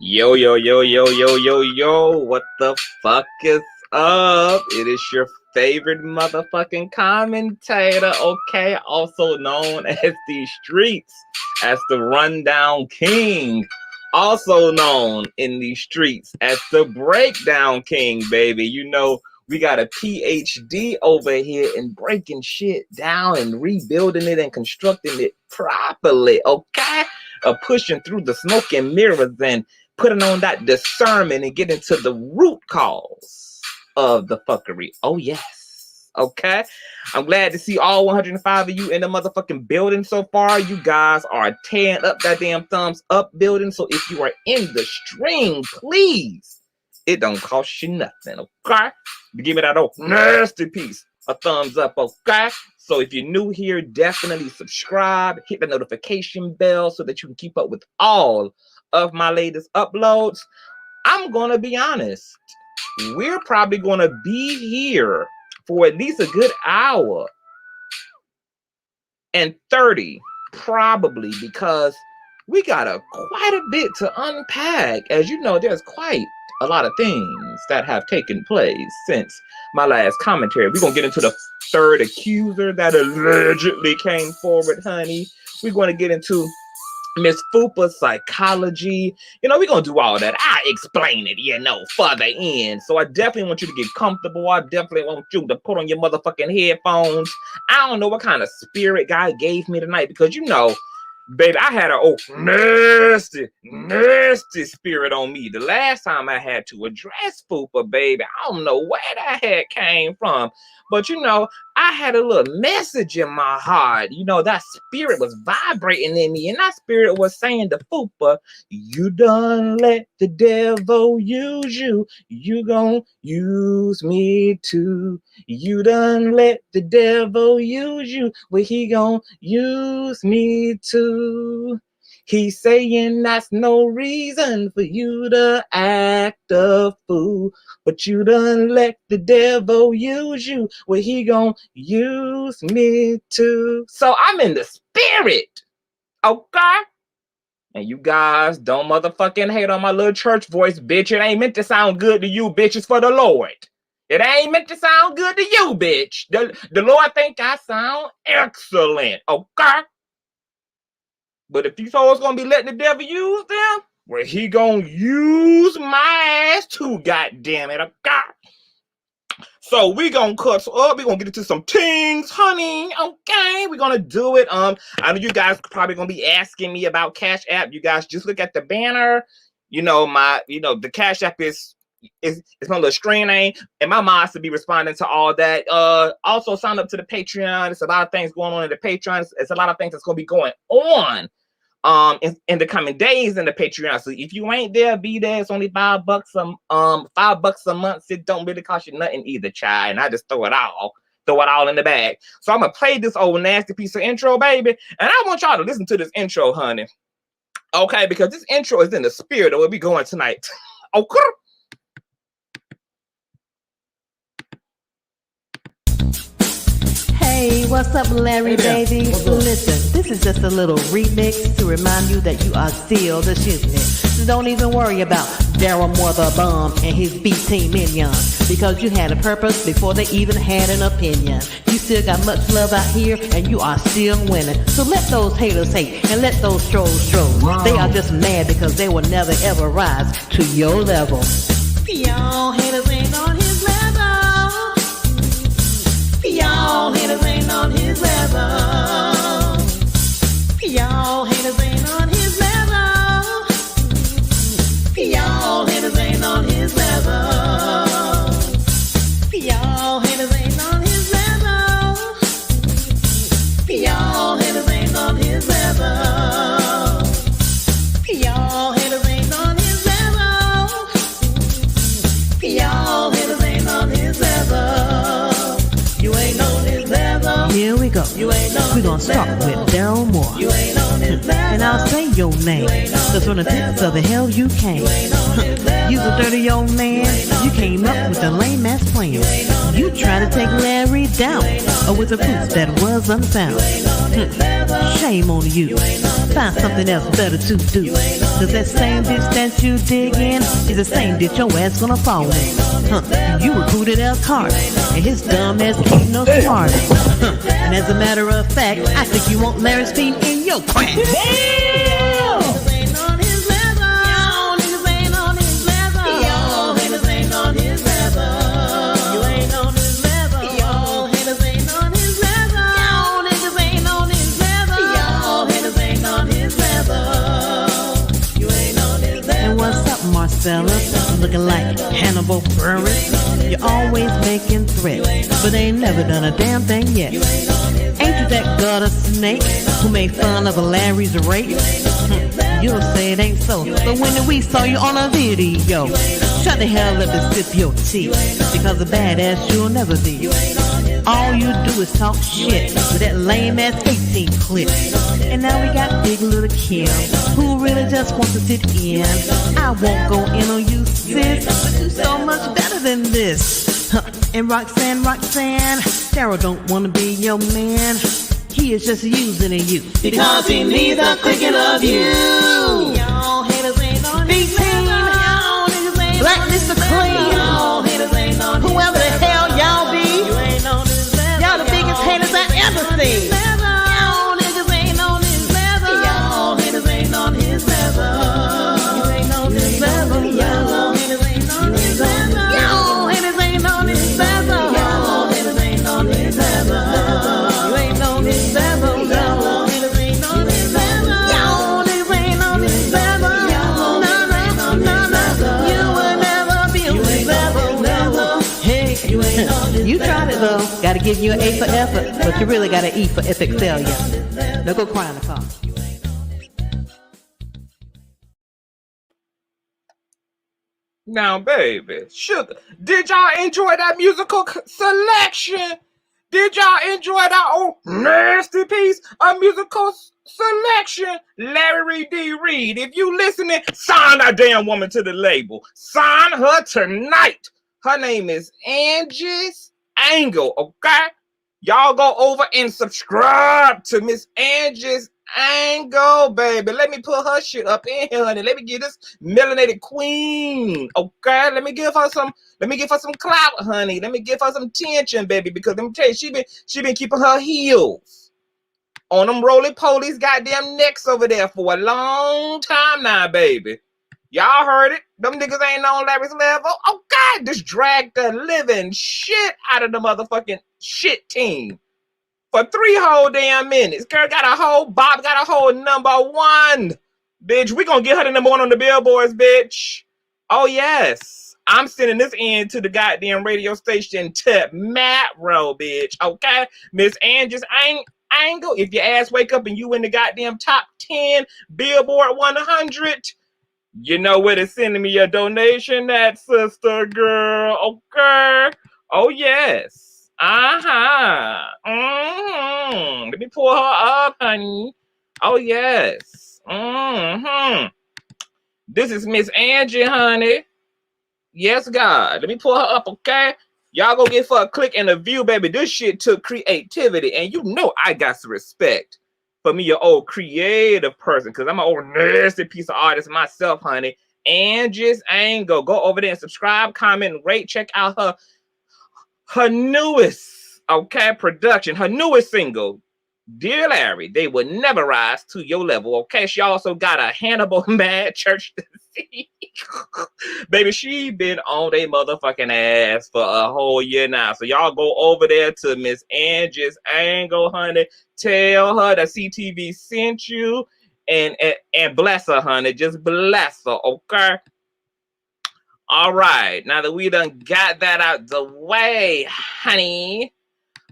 Yo, yo, yo, yo, yo, yo, yo, what the fuck is up? It is your favorite motherfucking commentator, okay? Also known as the streets, as the rundown king. Also known in the streets as the breakdown king, baby. You know, we got a PhD over here in breaking shit down and rebuilding it and constructing it properly, okay? Pushing through the smoke and mirrors and putting on that discernment and getting to the root cause of the fuckery. Oh, yes. Okay. I'm glad to see all 105 of you in the motherfucking building so far. You guys are tearing up that damn thumbs up building. So if you are in the stream, please, it don't cost you nothing. Okay. Give me that old nasty piece. A thumbs up. Okay. So if you're new here, definitely subscribe. Hit the notification bell so that you can keep up with all of my latest uploads. I'm gonna be honest, we're probably gonna be here for at least a good hour and 30 probably, because we got quite a bit to unpack. As you know, there's quite a lot of things that have taken place since my last commentary. We're gonna get into the third accuser that allegedly came forward, honey. We're going to get into Miss Fupa's psychology. You know, we're going to do all that. I explain it, you know, further in. So I definitely want you to get comfortable. I definitely want you to put on your motherfucking headphones. I don't know what kind of spirit God gave me tonight, because, you know, baby, I had a nasty spirit on me the last time I had to address Fupa, baby. I don't know where that head came from. But, you know, I had a little message in my heart. You know, that spirit was vibrating in me. And that spirit was saying to Fupa, you done let the devil use you. You gon' use me too. You done let the devil use you. Well, he gon' use me too. He's saying that's no reason for you to act a fool, but you done let the devil use you. Well, he gon' use me too. So I'm in the spirit, okay? And you guys don't motherfucking hate on my little church voice, bitch. It ain't meant to sound good to you, bitch. It's for the Lord. It ain't meant to sound good to you, bitch. The Lord think I sound excellent, okay? But if these hoes gonna be letting the devil use them, well, he gonna use my ass too, goddamn it. Okay. So we gonna cut up. We gonna get into some things, honey. Okay, we're gonna do it. I know you guys probably gonna be asking me about Cash App. You guys just look at the banner. You know, the Cash App is my little screen name, and my moms to be responding to all that. Also sign up to the Patreon. There's a lot of things going on in the Patreon. It's a lot of things that's gonna be going on in the coming days in the Patreon. So if you ain't there, be there. It's only $5 $5 a month. It don't really cost you nothing either, child. And I just throw it all in the bag. So I'm gonna play this old nasty piece of intro, baby, and I want y'all to listen to this intro, honey. Okay, because this intro is in the spirit of where we going tonight. Okay. Hey, what's up, Larry, baby? Listen, this is just a little remix to remind you that you are still the shiznit. So don't even worry about Darryl Moore the bomb and his B-team minions, because you had a purpose before they even had an opinion. You still got much love out here, and you are still winning. So let those haters hate, and let those trolls troll. Wow. They are just mad because they will never ever rise to your level. Y'all haters ain't on his level. Y'all haters ain't on his level. Y'all haters ain't on his level. Y'all haters ain't on his level. Y'all haters ain't on his level. Y'all haters ain't on his level. Y'all haters ain't on his level. Y'all haters ain't on his level. You ain't on his level. Here we go. You ain't on his level. We gonna start with Darryl Moore. And I'll say your name, cause from the pits of the hell you came. You's a dirty old man, you came up with a lame ass plan. You tried to take Larry down, with a proof that was unfound. Shame on you, find something else better to do. Cause that same ditch that you dig in is the same ditch your ass gonna fall in. You recruited El Carter, and his dumb ass ain't no smarter. And as a matter of fact, I think you want Larry's feet in your crack. Marcellus, looking like Hannibal Buress. You're always making threats, but they ain't never done a damn thing yet. Ain't you that gutter snake who made fun of a Larry's rape? You'll say it ain't so, but when we saw you on a video, shut the hell up and sip your tea, because a badass you'll never be. All you do is talk shit with that lame ass 18 clip. And now we got Big Little Kim, who really just wants to sit in. I won't go in on you, sis, but you so much better than this. And Roxanne, Darryl don't wanna be your man. He is just using you because he needs a clicking of you. Y'all haters ain't on his level. Black Mr. Clean, whoever the hell y'all be, y'all the biggest haters I ever seen. Y'all niggas ain't on his level. Y'all haters ain't on his level. You ain't on his level. Y'all haters ain't on his level. Y'all haters ain't on his level. Y'all haters ain't on his level. You ain't on his level. Y'all haters ain't on his level. Y'all niggas ain't on his level. Y'all haters ain't on his level. You will never be on his level. Hey, you ain't on his level. You tried it though. Gotta give you an A for effort, but you really gotta E for epic failure. Now go cry in the car. Now, baby, sugar, did y'all enjoy that musical selection? Did y'all enjoy that old nasty piece of musical selection? Larry D. Reid, if you listening, sign that damn woman to the label. Sign her tonight. Her name is Angie's Angle, okay? Y'all go over and subscribe to Miss Angie's Angle, baby. Let me put her shit up in here, honey. Let me give this melanated queen, okay? Let me give her some clout, honey. Let me give her some tension, baby, because let me tell you, she been keeping her heels on them roly-polies goddamn necks over there for a long time now, baby. Y'all heard it. Them niggas ain't on Larry's level. Oh, God, just dragged the living shit out of the motherfucking shit team for 3 whole damn minutes. Girl got a whole Bob, got a whole #1. Bitch, we gonna get her the #1 on the billboards, bitch. Oh, yes. I'm sending this in to the goddamn radio station to Matro, bitch. Okay? Miss Angie's Angle, if your ass wake up and you in the goddamn top 10 Billboard 100, you know where to send me your donation at, sister girl. Okay? Oh, yes. Uh-huh. Mm-hmm. Let me pull her up, honey. Oh, yes. Mm-hmm. This is Miss Angie, honey. Yes, God. Let me pull her up, okay? Y'all go get for a click and a view, baby. This shit took creativity. And you know I got some respect for me, your old creative person, because I'm an old nasty piece of artist myself, honey. Angie's Angle. Go over there and subscribe, comment, rate. Check out her newest, okay, production. Her newest single, Dear Larry, They Will Never Rise to Your Level, okay? She also got a Hannibal Mad Church to see. Baby, she been on they motherfucking ass for a whole year now. So y'all go over there to Miss Angie's Angle, honey. Tell her that CTV sent you and bless her, honey. Just bless her, okay? All right. Now that we done got that out the way, honey,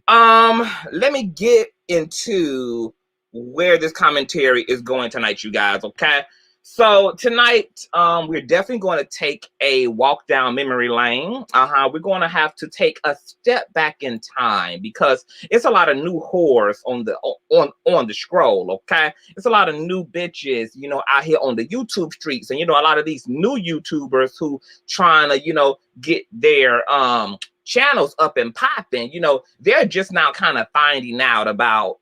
let me get into where this commentary is going tonight, you guys, okay? So tonight, we're definitely going to take a walk down memory lane. We're going to have to take a step back in time because it's a lot of new whores on the scroll. Okay, it's a lot of new bitches, you know, out here on the YouTube streets, and you know, a lot of these new YouTubers who trying to, you know, get their channels up and popping. You know, they're just now kind of finding out about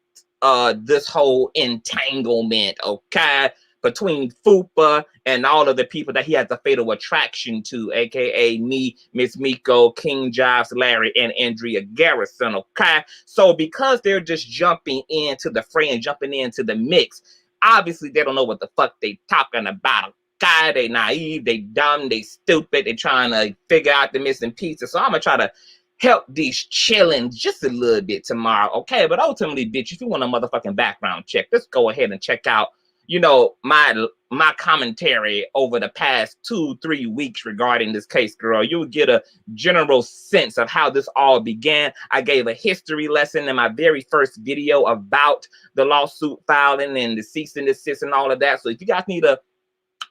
this whole entanglement. Okay, between Fupa and all of the people that he has a fatal attraction to, aka me, Miss Miko, King Jives, Larry, and Andrea Garrison. Okay, so because they're just jumping into the fray and jumping into the mix, obviously they don't know what the fuck they talking about. Okay, they naive, they dumb, they stupid, they trying to figure out the missing pieces. So I'm gonna try to help these chillings just a little bit tomorrow. Okay, but ultimately, bitch, if you want a motherfucking background check, let's go ahead and check out, you know, my commentary over the past 2-3 weeks regarding this case, girl. You'll get a general sense of how this all began. I gave a history lesson in my very first video about the lawsuit filing and the cease and desist and all of that. So if you guys need a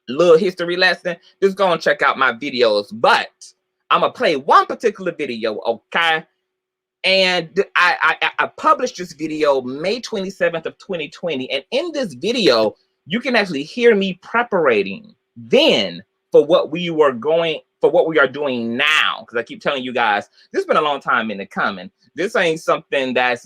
little history lesson, just go and check out my videos. But I'm gonna play one particular video, okay? And I published this video May 27th of 2020. And in this video, you can actually hear me preparing then for what we are doing now. Because I keep telling you guys, this has been a long time in the coming. This ain't something that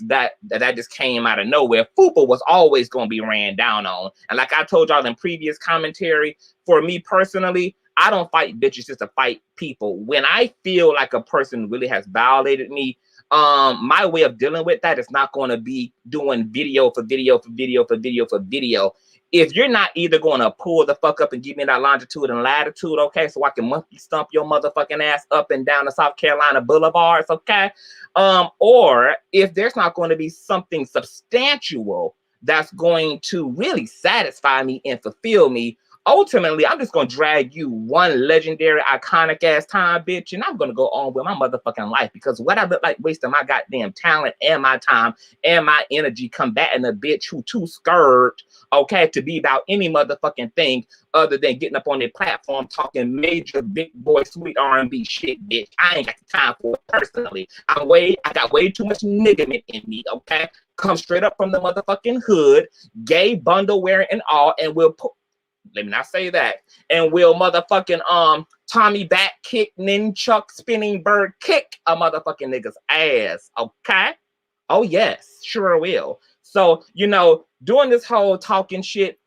just came out of nowhere. Fupa was always going to be ran down on. And like I told y'all in previous commentary, for me personally, I don't fight bitches just to fight people. When I feel like a person really has violated me, my way of dealing with that is not going to be doing video for video for video for video for video. If you're not either going to pull the fuck up and give me that longitude and latitude, okay, so I can monkey stomp your motherfucking ass up and down the South Carolina boulevards, okay, or if there's not going to be something substantial that's going to really satisfy me and fulfill me, ultimately, I'm just going to drag you one legendary, iconic ass time, bitch, and I'm going to go on with my motherfucking life, because what I look like wasting my goddamn talent and my time and my energy combating a bitch who too scared, okay, to be about any motherfucking thing other than getting up on their platform talking major big boy sweet R&B shit, bitch. I ain't got the time for it personally. I got way too much niggerment in me, okay? Come straight up from the motherfucking hood, gay bundle wearing and all, and we'll put, let me not say that, and we'll motherfucking Tommy back kick, ninchuk spinning bird kick a motherfucking nigga's ass, okay? Oh yes, sure will. So, you know, doing this whole talking shit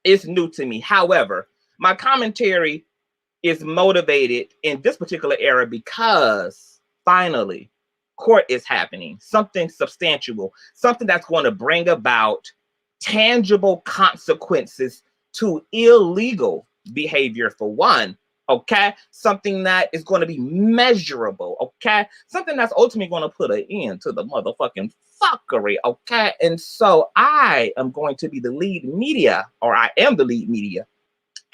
is new to me. However, my commentary is motivated in this particular era because finally court is happening, something substantial, something that's going to bring about tangible consequences to illegal behavior, for one, okay? Something that is going to be measurable, okay? Something that's ultimately going to put an end to the motherfucking fuckery, okay? And so I am going to be the lead media, or I am the lead media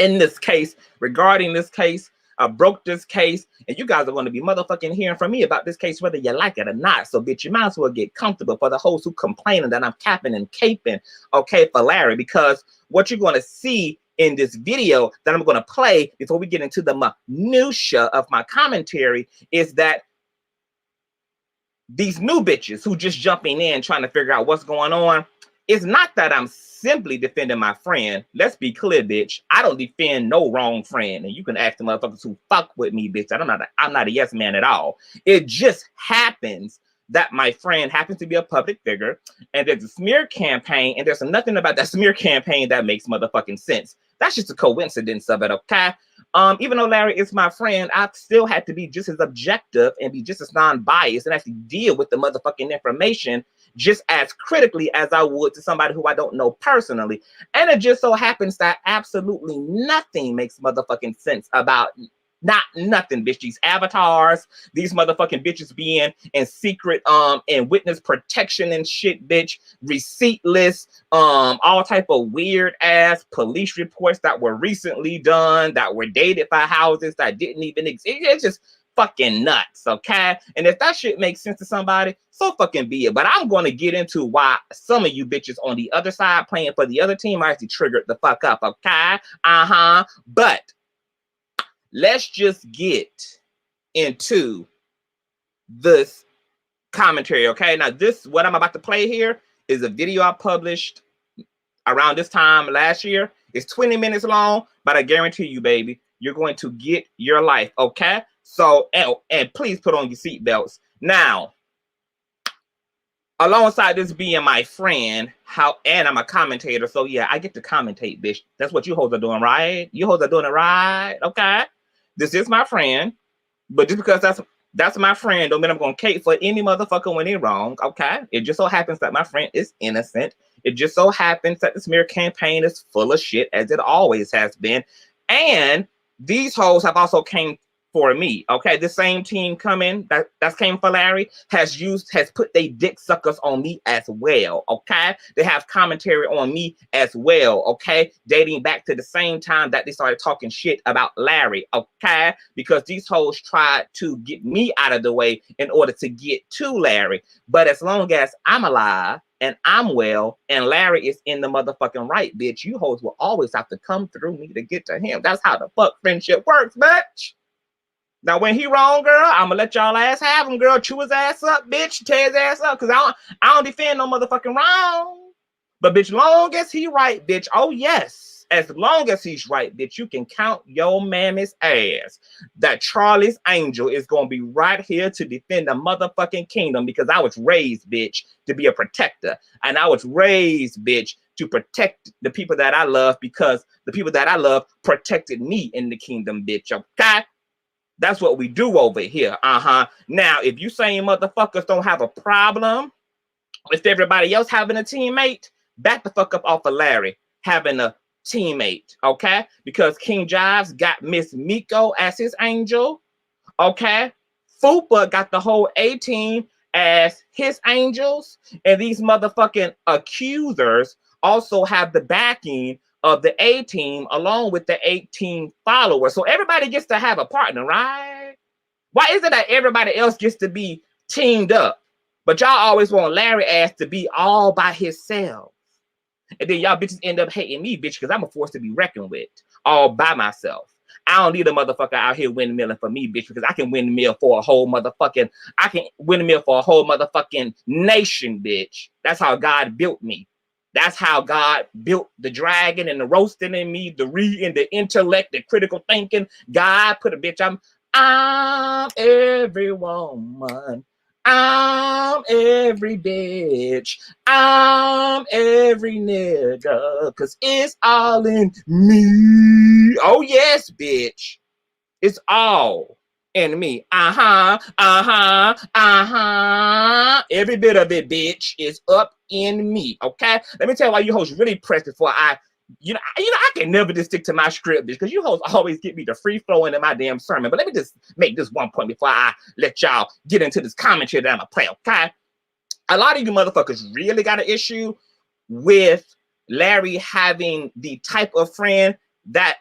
in this case, regarding this case. I broke this case, and you guys are going to be motherfucking hearing from me about this case, whether you like it or not. So, bitch, you might as well get comfortable for the hoes who complaining that I'm capping and caping, okay, for Larry, because what you're going to see in this video that I'm going to play before we get into the minutia of my commentary is that these new bitches who just jumping in trying to figure out what's going on, it's not that I'm simply defending my friend. Let's be clear, bitch. I don't defend no wrong friend. And you can ask the motherfuckers who fuck with me, bitch. I'm not a yes man at all. It just happens that my friend happens to be a public figure, and there's a smear campaign, and there's nothing about that smear campaign that makes motherfucking sense. That's just a coincidence of it, okay? Even though Larry is my friend, I still had to be just as objective and be just as non-biased and actually deal with the motherfucking information just as critically as I would to somebody who I don't know personally. And it just so happens that absolutely nothing makes motherfucking sense about nothing, bitch. These avatars, these motherfucking bitches being in secret and witness protection and shit, bitch, receiptless, all type of weird ass police reports that were recently done, that were dated by houses that didn't even exist. It's just fucking nuts, okay? And if that shit makes sense to somebody, so fucking be it. But I'm going to get into why some of you bitches on the other side playing for the other team are actually triggered the fuck up, okay? But let's just get into this commentary, okay? Now, what I'm about to play here is a video I published around this time last year. It's 20 minutes long, but I guarantee you, baby, you're going to get your life, okay? So, and please put on your seatbelts. Now, alongside this being my friend, and I'm a commentator, so yeah, I get to commentate, bitch. That's what you hoes are doing, right? You hoes are doing it right, okay? This is my friend, but just because that's my friend don't mean I'm gonna cape for any motherfucker when they're wrong, okay? It just so happens that my friend is innocent. It just so happens that the smear campaign is full of shit, as it always has been. And these hoes have also came for me, okay? The same team coming that's came for Larry has put they dick suckers on me as well, okay? They have commentary on me as well, okay? Dating back to the same time that they started talking shit about Larry, okay? Because these hoes tried to get me out of the way in order to get to Larry. But as long as I'm alive and I'm well and Larry is in the motherfucking right, bitch, you hoes will always have to come through me to get to him. That's how the fuck friendship works, bitch. Now, when he wrong, girl, I'm gonna let y'all ass have him, girl. Chew his ass up, bitch. Tear his ass up, because I don't defend no motherfucking wrong. But, bitch, long as he right, bitch, oh, yes. As long as he's right, bitch, you can count your mammy's ass that Charlie's angel is gonna be right here to defend the motherfucking kingdom, because I was raised, bitch, to be a protector. And I was raised, bitch, to protect the people that I love, because the people that I love protected me in the kingdom, bitch, okay? That's what we do over here. Now, if you saying motherfuckers don't have a problem with everybody else having a teammate, back the fuck up off of Larry having a teammate, okay? Because King Jives got Miss Miko as his angel, okay? Fupa got the whole A-team as his angels, and these motherfucking accusers also have the backing of the A-team along with the 18 followers. So everybody gets to have a partner, right? Why is it that everybody else gets to be teamed up, but y'all always want Larry ass to be all by himself? And then y'all bitches end up hating me, bitch, because I'm a force to be reckoned with all by myself. I don't need a motherfucker out here windmilling for me, bitch, because I can windmill for a whole motherfucking, nation, bitch. That's how God built me. That's how God built the dragon and the roasting in me, the intellect, the critical thinking. God put a bitch, I'm every woman. I'm every bitch. I'm every nigga. Cause it's all in me. Oh yes, bitch. It's all in me. Every bit of it, bitch, is up in me. Okay? Let me tell you why you hoes really pressed before I can never just stick to my script, bitch, because you hoes always get me the free flowing in my damn sermon. But let me just make this one point before I let y'all get into this commentary that I'm gonna play, okay? A lot of you motherfuckers really got an issue with Larry having the type of friend that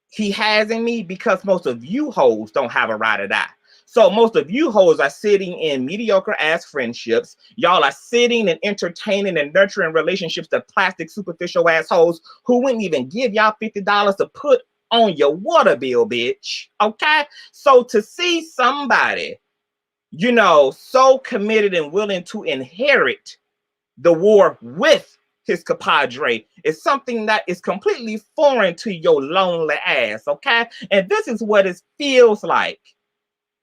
he has in me, because most of you hoes don't have a ride or die. So most of you hoes are sitting in mediocre ass friendships. Y'all are sitting and entertaining and nurturing relationships to plastic superficial assholes who wouldn't even give y'all $50 to put on your water bill, bitch. Okay? So to see somebody, so committed and willing to inherit the war with his compadre is something that is completely foreign to your lonely ass, okay? And this is what it feels like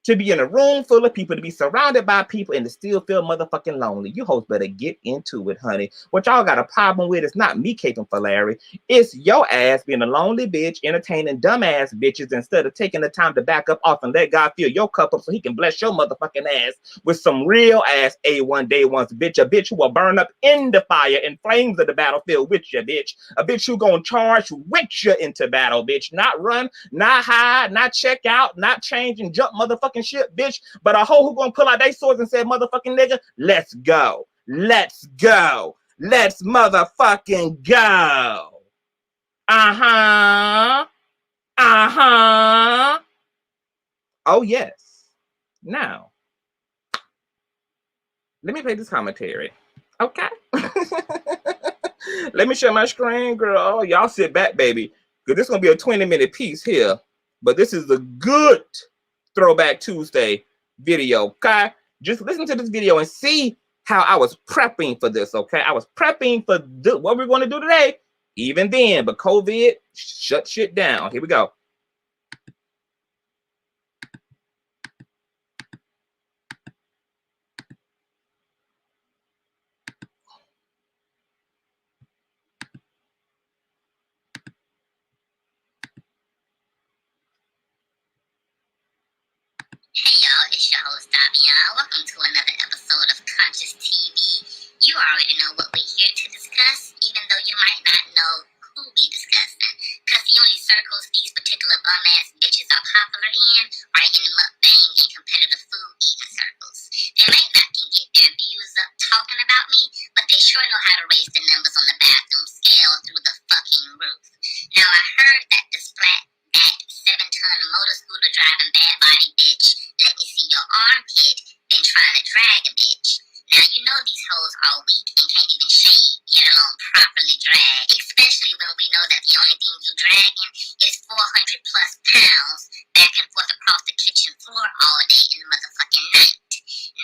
to be in a room full of people, to be surrounded by people, and to still feel motherfucking lonely. You hoes better get into it, honey. What y'all got a problem with is not me caping for Larry. It's your ass being a lonely bitch, entertaining dumbass bitches, instead of taking the time to back up off and let God fill your cup up so he can bless your motherfucking ass with some real ass A1 day ones, bitch. A bitch who will burn up in the fire and flames of the battlefield with you, bitch. A bitch who gonna charge with you into battle, bitch. Not run, not hide, not check out, not change and jump motherfucking shit, bitch, but a hoe who gonna pull out their swords and say, motherfucking nigga, let's go. Let's go. Let's motherfucking go. Oh, yes. Now, let me play this commentary. Okay. Let me share my screen, girl. Y'all sit back, baby. Because this is going to be a 20-minute piece here. But this is a good Throwback Tuesday video, okay? Just listen to this video and see how I was prepping for this, okay? I was prepping for what we're going to do today, even then. But COVID shut shit down. Here we go. Hey y'all, it's your host Davion. Welcome to another episode of Consciouztv. You already know what we're here to discuss, even though you might not know who we discussing. Cause the only circles these particular bum-ass bitches are popular in are in mukbang and competitive food eating circles. They might not can get their views up talking about me, but they sure know how to raise the numbers on the bathroom scale through the fucking roof. Now I heard that this flat back 7-ton motor scooter driving bad body bitch let me see your armpit, been trying to drag a bitch. Now you know these hoes are weak and can't even shave, yet alone properly drag. Especially when we know that the only thing you dragging is 400 plus pounds back and forth across the kitchen floor all day in the motherfucking night.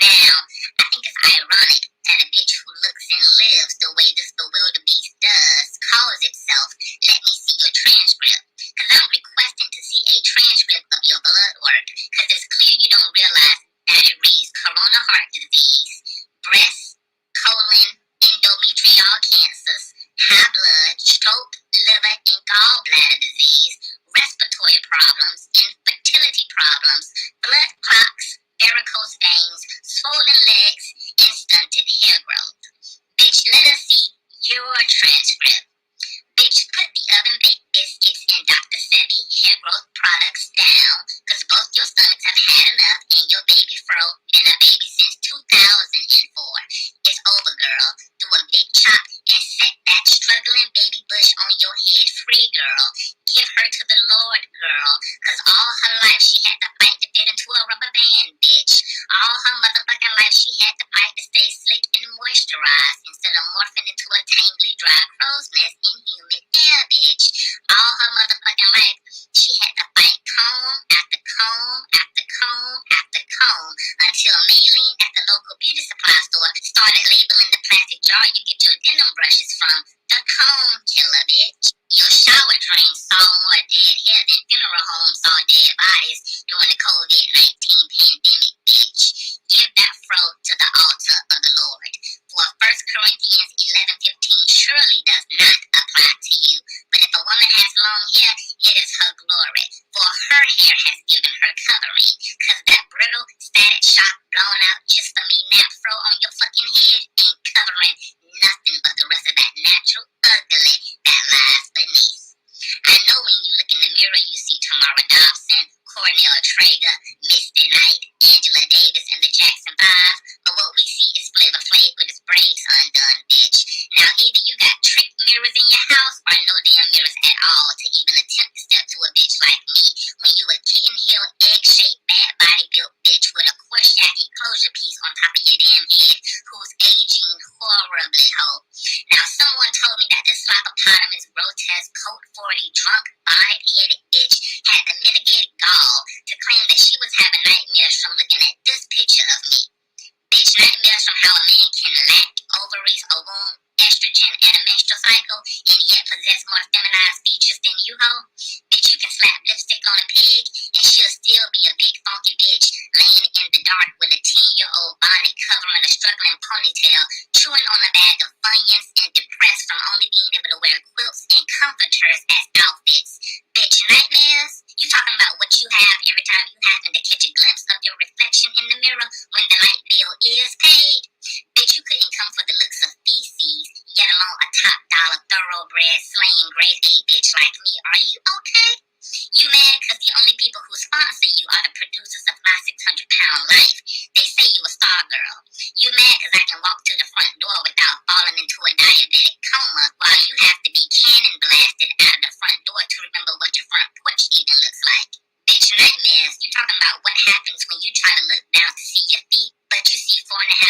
Now, I think it's ironic that a bitch who looks and lives the way this bewildered beast does calls itself, let me see your transcript. Cause I'm requesting to see a transcript of your blood work, cause it's clear you don't realize that it reads corona heart disease, breast, colon, endometrial cancers, high blood, stroke, liver, and gallbladder disease, respiratory problems, infertility problems, blood clots, varicose veins, swollen legs, and stunted hair growth. Bitch, let us see your transcript. Bitch, put the oven-baked biscuits and Dr. Sebi hair growth products down, cause both your stomachs have had enough and your baby fro been a baby since 2004. It's over, girl. Do a big chop and set that struggling baby bush on your head free, girl. Give her to the Lord, girl, cause all her life she had to fight to fit into a rubber band, bitch. All her motherfucking life she had to fight to stay slick and moisturized instead of morphing into a tangly dry crow's nest in humid air, bitch. All her motherfucking life she had to fight comb after comb after comb after comb until Maylene at the local beauty supply store started labeling the plastic jar you get your denim brushes from the comb killer, bitch. Your shower drain saw more dead hair than funeral homes saw dead bodies during the COVID-19 pandemic, bitch. Give that fro to the altar of the Lord. For 1 Corinthians 11:15 surely does not apply to you. But if a woman has long hair, it is her glory. For her hair has given her covering. Cause that brittle, static shock blown out just for me nap fro on your fucking head ain't covering nothing but the rest of that natural ugly that lies beneath. I know when you look in the mirror you see Tamara Dobson, Cornell Traeger, Misty Knight, Angela Davis, and the Jackson 5, but what we see is Flavor Flav with his braids undone, bitch. Now either you got trick mirrors in your house or no damn mirrors at all to even attempt to step to a bitch like me when you a kitten-heel, egg-shaped, bad body-built bitch with a Korshacky closure piece on top of your damn head who's aging horribly, ho. Now someone told me that this slopopotamus, grotesque, coat 40, drunk, bonnet-headed bitch had the mitigated gall to claim that she was having nightmares from looking at this picture of me. Bitch, nightmares from how a man can lack ovaries, a womb, estrogen, and a menstrual cycle, and yet possess more feminized features than you, ho? Bitch, you can slap lipstick on a pig, and she'll still be a big funky bitch, laying in the dark with a 10-year-old bonnet covering a struggling ponytail, chewing on a bag of Funyuns, and depressed from only being able to wear quilts and comforters as outfits. Bitch, nightmares? You talking about what you have every time you happen to catch a glimpse of your reflection in the mirror when the light bill is paid? Bitch, you couldn't come for the looks of feces, yet alone a top-dollar, thoroughbred, slaying grade A bitch like me. Are you okay? You mad because the only people who sponsor you are the producers of My 600-Pound Life. They say you a star girl. You mad because I can walk to the front door without falling into a diabetic coma while you have to be cannon blasted out of the front door to remember what your front porch even looks like. Bitch, nightmares. You talking about what happens when you try to look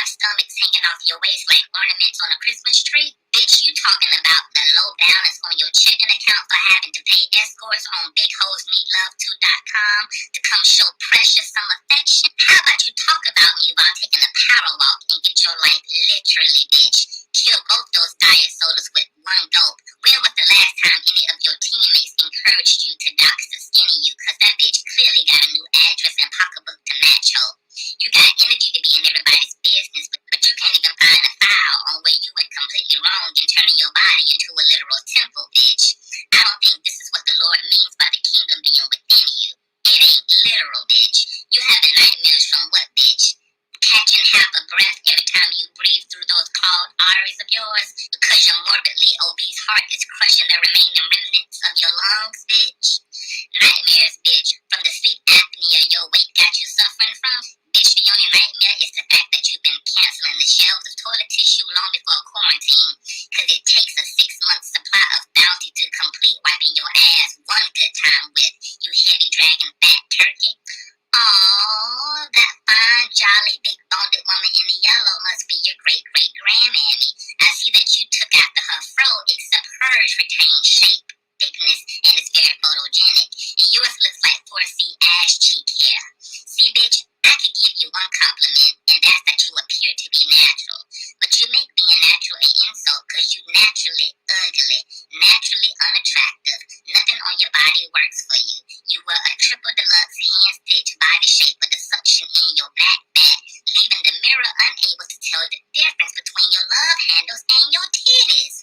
stomachs hanging off your waist like ornaments on a Christmas tree? Bitch, you talking about the low balance on your checking account for having to pay escorts on BigHoesNeedLove2.com to come show precious some affection? How about you talk about me while taking a power walk and get your life literally, bitch? Kill both those diet sodas with one gulp. When was the last time any of your teammates encouraged you to dox the skinny you? Cause that bitch clearly got a new address and pocketbook to match her. You got energy to be in everybody's business, but you can't even find a file on where you went completely wrong in turning your body into a literal temple, bitch. I don't think this is what the Lord means by the kingdom being within you. It ain't literal, bitch. You having nightmares from what, bitch? Catching half a breath every time you breathe through those clogged arteries of yours because your morbidly obese heart is crushing the remaining remnants of your lungs, bitch. Nightmares, bitch, from the sleep apnea your weight got you suffering from. Bitch, the only nightmare is the fact that you've been canceling the shelves of toilet tissue long before quarantine because it takes a 6-month supply of bounty to complete wiping your ass one good time with, you heavy dragging fat turkey. Aww, that fine, jolly, big-boned woman in the yellow must be your great-great-grandmammy. I see that you took after her fro, except hers retains shape, thickness, and is very photogenic. And yours looks like 4C ass cheek hair. See, bitch, I could give you one compliment, and that's that you appear to be natural. But you make being natural an insult because you naturally ugly, naturally unattractive. Nothing on your body works for you. You wear a triple deluxe hand-stitched body shape with a suction in your back fat, leaving the mirror unable to tell the difference between your love handles and your titties.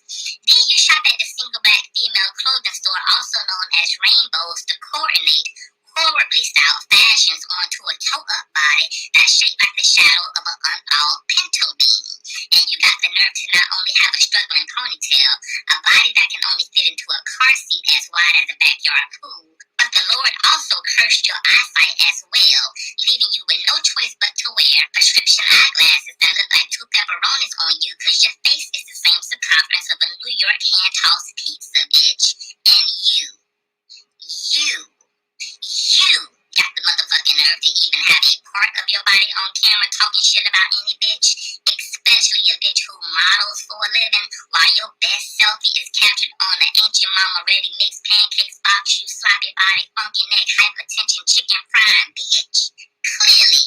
Then you shop at the single black female clothing store, also known as Rainbows, to coordinate horribly styled fashions onto a toe-up body that's shaped like the shadow of an unthawed pinto bean. And you got the nerve to not only have a struggling ponytail, a body that can only fit into a car seat as wide as a backyard pool, but the Lord also cursed your eyesight as well, leaving you with no choice but to wear prescription eyeglasses that look like 2 pepperonis on you because your face is the same circumference of a New York hand-tossed pizza, bitch. And you got the motherfucking nerve to even have a part of your body on camera talking shit about any bitch, especially a bitch who models for a living while your best selfie is captured on an ancient mama ready mixed pancakes box, you sloppy body, funky neck, hypertension, chicken frying bitch. Clearly,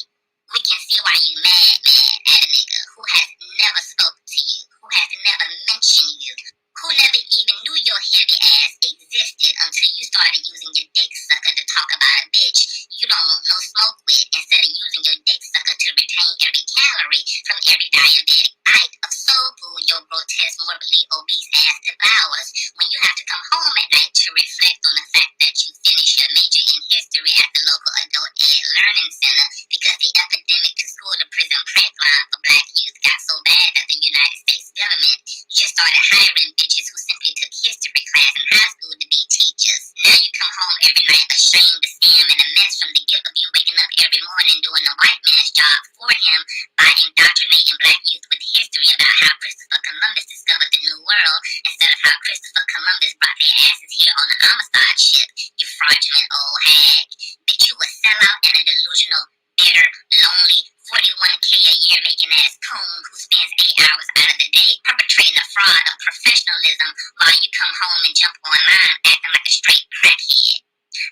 we can see why you mad at a nigga who has never spoke to you, who has never mentioned you, who never even knew your heavy ass existed until you started using your dick sucker to talk about a bitch you don't want no smoke with, instead of using your dick sucker to retain every calorie from every diabetic bite of soul food your grotesque, morbidly obese ass devours when you have to come home at night to reflect on the fact that you finished your major in history at the local adult ed learning center because the epidemic to school to prison pipeline for black youth got so bad that the United States government just started hiring bitches who simply took history class in high school to be teachers. Now you come home every night ashamed, a scam, and a mess from the guilt of you waking up every morning doing the white man's job for him by indoctrinating black youth with history about how Christopher Columbus discovered the New World instead of how Christopher Columbus brought their asses here on the Amistad ship, you fraudulent old hag. Bitch, you a sellout and a delusional, bitter, lonely, 41K a year making ass coon who spends 8 hours out of the day perpetrating a fraud of professionalism while you come home and jump online acting like a straight crackhead.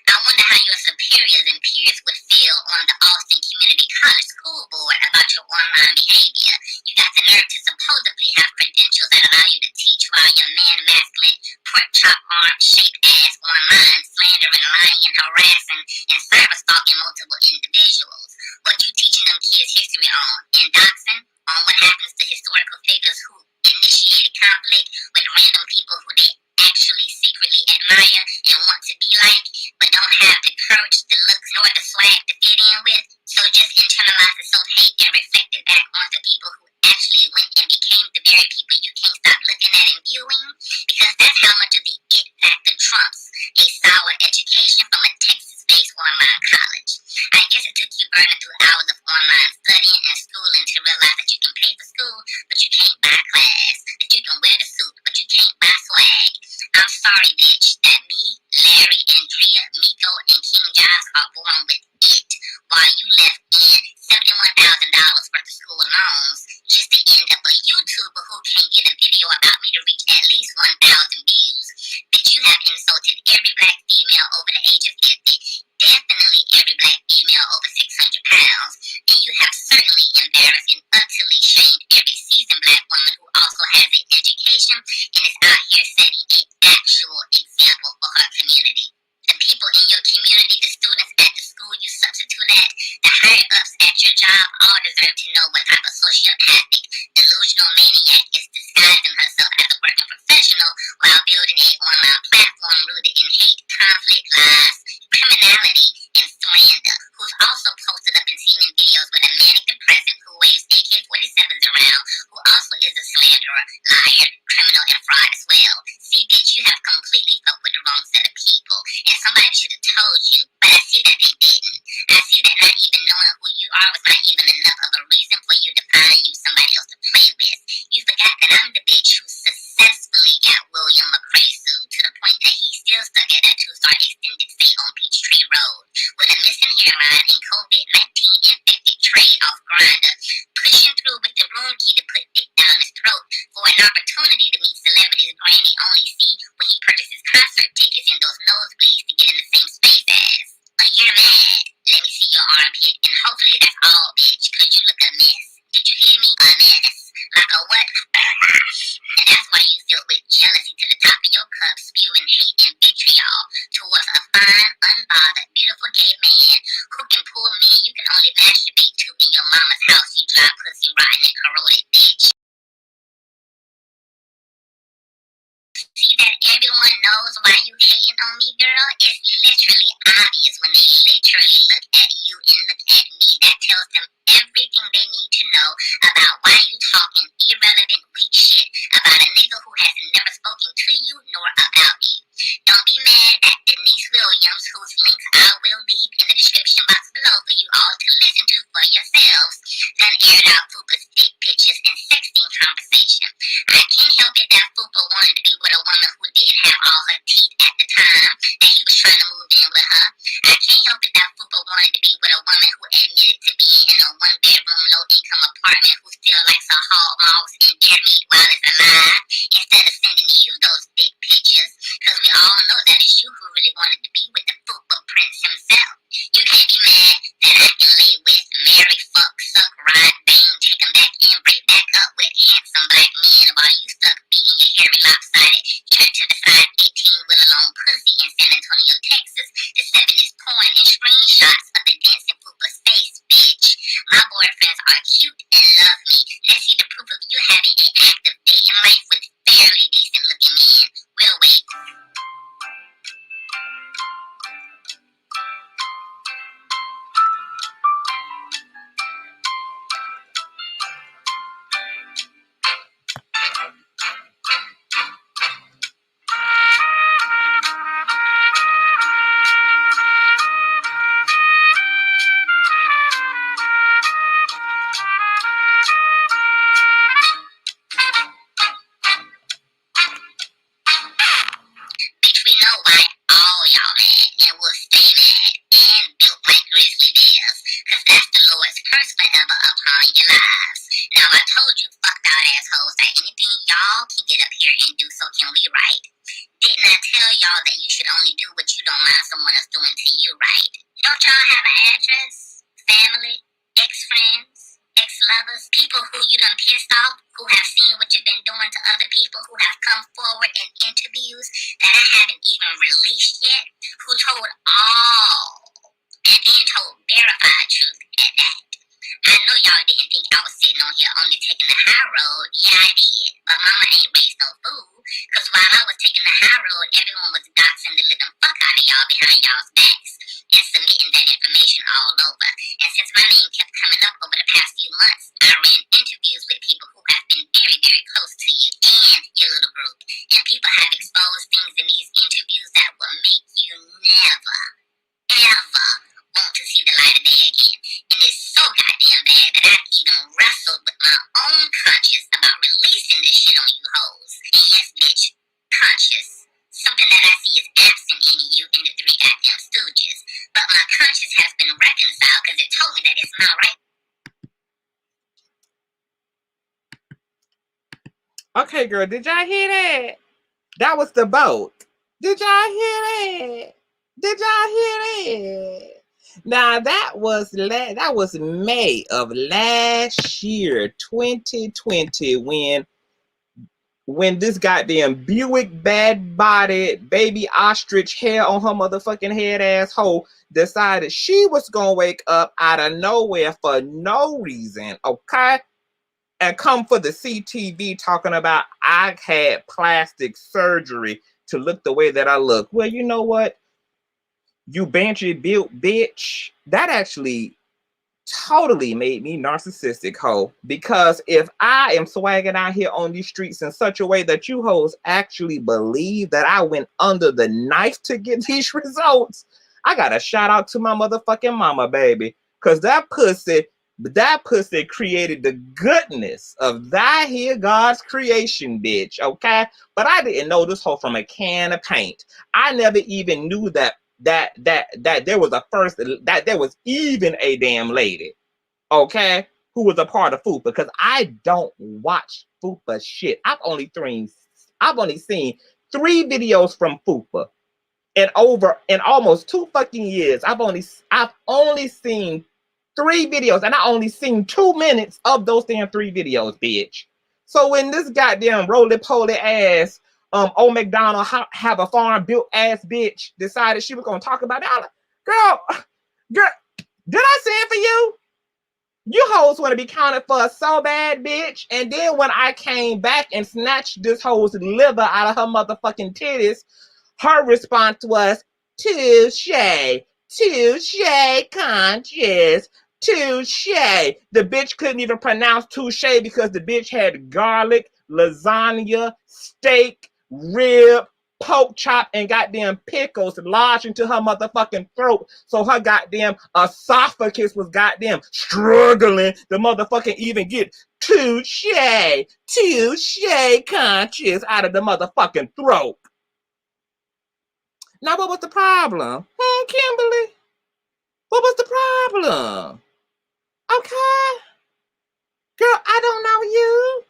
I wonder how your superiors and peers would feel on the Austin Community College School Board about your online behavior. You got the nerve to supposedly have credentials that allow you to teach while your man-masculine, pork-chop arm-shaped ass online slandering, lying, harassing, and cyber-stalking multiple individuals. What you teaching them kids history on? And doxing? On what happens to historical figures who initiated conflict with random people who they actually secretly admire and want to be like, but don't have the courage, the looks, nor the swag to fit in with. So just internalize the self-hate and reflect it back onto people who actually went and became the very people you can't stop looking at and viewing. Because that's how much of the it factor trumps a sour education from a Texas-based online college. I guess it took you burning through hours of online studying and schooling to realize that you can pay for school, but you can't buy class. That you can wear the suit, but you can't buy swag. I'm sorry, bitch, that me, Larry, Andrea, Miko, and King Giles are born with it, while you left in $71,000 worth of school loans. every black female over the age of 50, definitely every black female over 600 pounds, and you have certainly embarrassed and utterly shamed every seasoned black woman who also has an education and is out here setting an actual example for her community. The people in your community, the students at the school you substitute at, the higher-ups at your job all deserve to know what type of sociopathic, delusional maniac is disguising herself as a working professional while building an online platform rooted in hate, conflict, lies, criminality, and slander, who's also posted up and seen in videos with a manic depressant who waves AK-47s around, who also is a slanderer, liar, criminal, and fraud as well. See, bitch, you have completely fucked with the wrong set of people, and somebody should have told you, but I see that they didn't. I see that not even knowing who you are was not even enough of a reason for you to find you somebody else to play with. You forgot that I'm the bitch who successfully got William McCray sued to the point that he's still stuck at that 2-star extended stay on Peachtree Road with a missing hairline and COVID-19 infected tray off Grindr, pushing through with the room key to put dick down his throat for an opportunity to meet celebrities Granny only see when he purchases concert tickets in those nosebleeds to get in the same space as. But you're mad. Let me see your armpit, and hopefully that's all, bitch, cause you look a mess. Did you hear me? A mess. Like a what? And that's why you filled with jealousy to the top of your cup, spewing hate and vitriol towards a fine, unbothered, beautiful gay man who can pull men you can only masturbate to in your mama's house, you dry pussy rotten and corroded bitch. See that everyone knows why you hating on me, girl? It's literally obvious when they literally look at you and look at me. That tells them everything they need to know about why you talking irrelevant, weak shit about a nigga who has never spoken to you nor about you. Don't be mad at Denise Williams, whose links I will leave in the description box below for you all to listen to for yourselves, then aired out Fupa's dick pictures and sexting conversation. I can't help it that Fupa wanted to be with a woman who didn't have all her teeth at the time that he was trying to move in with her. I can't help it that Fupa wanted to be with a woman who admitted to being in a one-bedroom, low-income apartment who still likes her hog mogs and deer meat while it's alive, instead of sending you those big pictures, because we all know that it's you who really wanted to be with the Fupa prince himself. You can't be mad that I can lay with, marry, fuck, suck, ride, bang, take them back in, break back up with handsome black men while you stuck beating your hairy lopsided, turn to the side 18-wheeler long pussy in San Antonio, Texas, to 70s porn and screenshots of the dancing Fupa's face, bitch. My boyfriends are cute and love me. Let's see the proof of you having an active dating life with fairly decent looking men. We'll wait. Bitch, we know why all y'all mad and will stay mad and built like grizzly bears, cause that's the Lord's curse forever upon your lives. Now I told you fucked out assholes that anything y'all can get up here and do, so can we, right? Didn't I tell y'all that you should only do what you don't mind someone else doing to you, right? Don't y'all have an address? Family? Ex-friends? Ex-lovers? People who you done pissed off? Who have seen what you've been doing to other people? Who have come forward in interviews that I haven't even released yet? Who told all and then told verified truth at that? I know y'all didn't think I was sitting on here only taking the high road. Yeah, I did. But mama ain't raised no fool. Cause while I was taking the high road, everyone was doxing the living fuck out of y'all behind y'all's backs and submitting that information all over. And since my name kept coming up over the past few months, I ran interviews with people who have been very, very close to you and your little group. And people have exposed things in these interviews that will make you never, ever want to see the light of day again. And it's so goddamn bad that I've even wrestled with my own conscience about releasing this shit on you hoes. And yes, bitch, conscious. Something that I see is absent in you and the three goddamn stooges. But my conscience has been reconciled because it told me that it's not right. Okay, girl, did y'all hear that? That was the boat. Did y'all hear that? Did y'all hear that? Now that was May of last year, 2020, when this goddamn Buick bad-bodied baby ostrich hair on her motherfucking head asshole decided she was gonna wake up out of nowhere for no reason, okay? And come for the CTV talking about I had plastic surgery to look the way that I look. Well, you know what? You banshee built bitch. That actually totally made me narcissistic, hoe. Because if I am swagging out here on these streets in such a way that you hoes actually believe that I went under the knife to get these results, I gotta shout out to my motherfucking mama, baby. Cause that pussy created the goodness of thy here God's creation, bitch. Okay. But I didn't know this hoe from a can of paint. I never even knew that there was there was even a damn lady, okay, who was a part of FUPA, because I don't watch FUPA shit. I've only seen 3 videos from FUPA in almost 2 fucking years. I've only seen 3 videos, and I only seen 2 minutes of those damn 3 videos, bitch. So when this goddamn roly-poly ass old McDonald have a farm built ass bitch decided she was gonna talk about it, I'm like, girl, did I say it for you? You hoes want to be counted for so bad, bitch. And then when I came back and snatched this hoe's liver out of her motherfucking titties, her response was, touche, conscious, touche. The bitch couldn't even pronounce touche because the bitch had garlic, lasagna, steak, rib, pork chop, and goddamn pickles lodged into her motherfucking throat. So her goddamn esophagus was goddamn struggling to motherfucking even get touche, conscious out of the motherfucking throat. Now, what was the problem? Kimberly? What was the problem? Okay. Girl, I don't know you.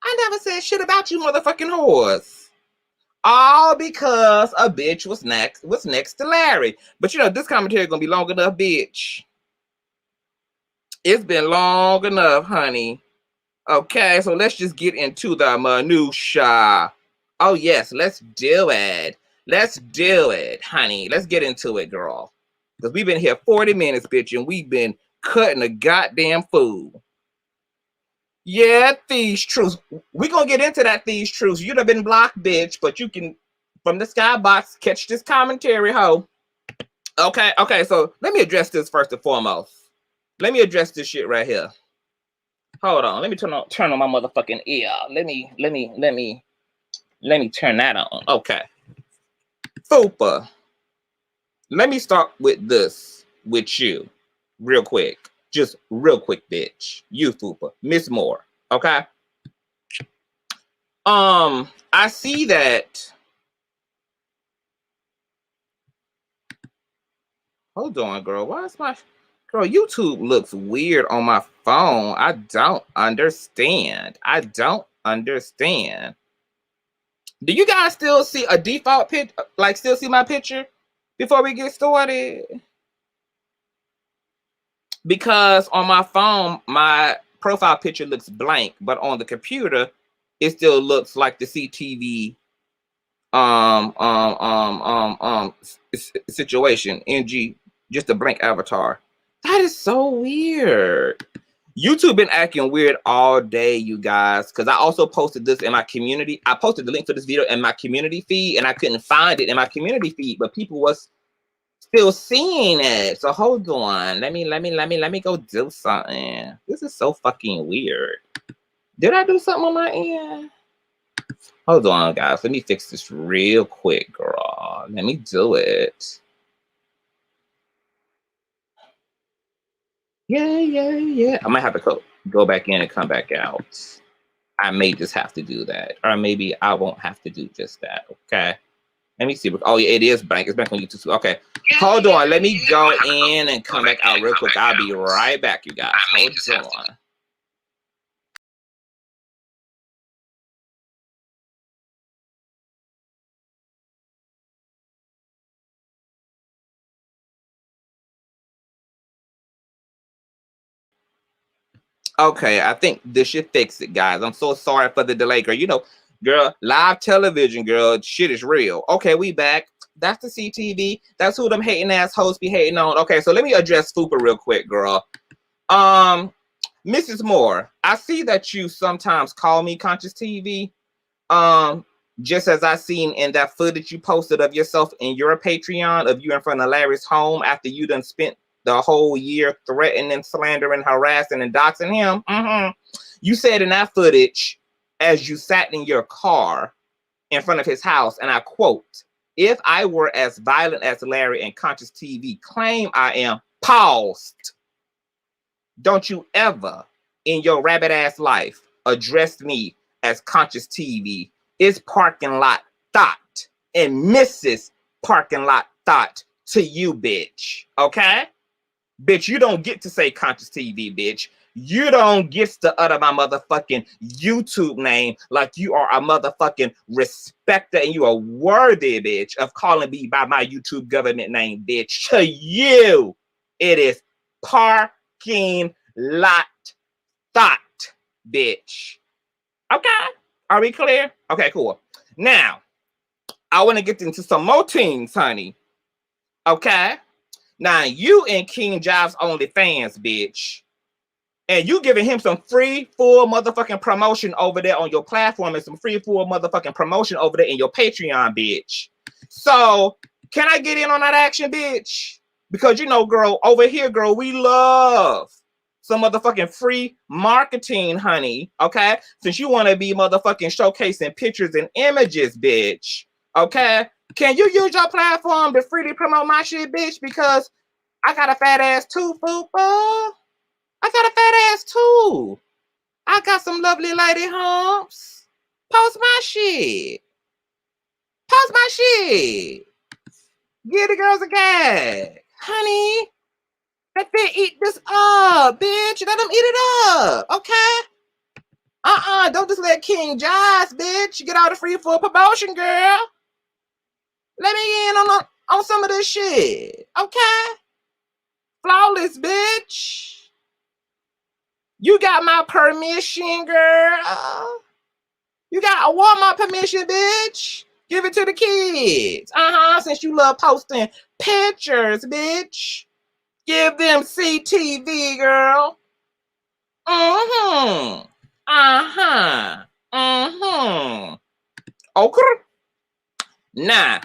I never said shit about you motherfucking whores. All because a bitch was next to Larry. But you know, this commentary gonna be long enough, bitch. It's been long enough, honey. Okay, so let's just get into the minutia. Oh yes, let's do it. Let's do it, honey. Let's get into it, girl. Because we've been here 40 minutes, bitch, and we've been cutting a goddamn fool. Yeah, thieves truths. We're gonna get into that thieves truths. You'd have been blocked, bitch, but you can, from the skybox, catch this commentary, ho. Okay, so let me address this first and foremost. Let me address this shit right here. Hold on, let me turn on my motherfucking ear. Let me turn that on. Okay. FUPA. Let me start with this with you real quick. Just real quick, bitch. You FUPA. Miss Moore. Okay? I see that. Hold on, girl. Why is my girl? YouTube looks weird on my phone. I don't understand. Do you guys still see a default picture? Like, still see my picture before we get started? Because on my phone, my profile picture looks blank, but on the computer, it still looks like the CTV situation. NG, just a blank avatar. That is so weird. YouTube been acting weird all day, you guys, because I also posted this in my community. I posted the link for this video in my community feed, and I couldn't find it in my community feed, but people was still seeing it. So hold on. Let me go do something. This is so fucking weird. Did I do something on my end? Hold on, guys. Let me fix this real quick, girl. Let me do it. Yeah. I might have to go back in and come back out. I may just have to do that. Or maybe I won't have to do just that. Okay. Let me see. Oh, yeah, it is blank. It's blank on YouTube. Okay. Hold on. Let me go in and come back out real quick. I'll be right back, you guys. Hold on. Okay, I think this should fix it, guys. I'm so sorry for the delay, girl. You know, girl, live television, girl, shit is real. Okay, we back. That's the CTV. That's who them hating ass hosts be hating on. Okay, so let me address Fupa real quick, girl. Mrs. Moore, I see that you sometimes call me Consciouztv. Just as I seen in that footage you posted of yourself in your Patreon of you in front of Larry's home after you done spent the whole year threatening, slandering, harassing, and doxing him. You said in that footage, as you sat in your car in front of his house, and I quote, "If I were as violent as Larry and Consciouztv claim I am," paused. "Don't you ever in your rabbit ass life address me as Consciouztv. It's parking lot thought and Mrs. Parking lot thought to you, bitch. Okay? Bitch, you don't get to say Consciouztv, bitch. You don't get to utter my motherfucking YouTube name like you are a motherfucking respecter and you are worthy, bitch, of calling me by my YouTube government name, bitch. To you, it is parking lot thought, bitch. Okay? Are we clear? Okay, cool. Now, I want to get into some more things, honey. Okay? Now, you and King Jive's OnlyFans, bitch. And you giving him some free, full motherfucking promotion over there on your platform and some free, full motherfucking promotion over there in your Patreon, bitch. So, can I get in on that action, bitch? Because, you know, girl, over here, girl, we love some motherfucking free marketing, honey, okay? Since you want to be motherfucking showcasing pictures and images, bitch, okay? Can you use your platform to freely promote my shit, bitch? Because I got a fat ass too, Fupa. I got a fat ass too. I got some lovely lady humps. Post my shit. Post my shit. Give the girls a gag. Honey, let them eat this up, bitch. Let them eat it up, okay? Don't just let King Josh, bitch, get all the free full promotion, girl. Let me in on some of this shit, okay? Flawless, bitch. You got my permission, girl. You got a Walmart permission, bitch. Give it to the kids. Since you love posting pictures, bitch. Give them CTV, girl. Okay. Now,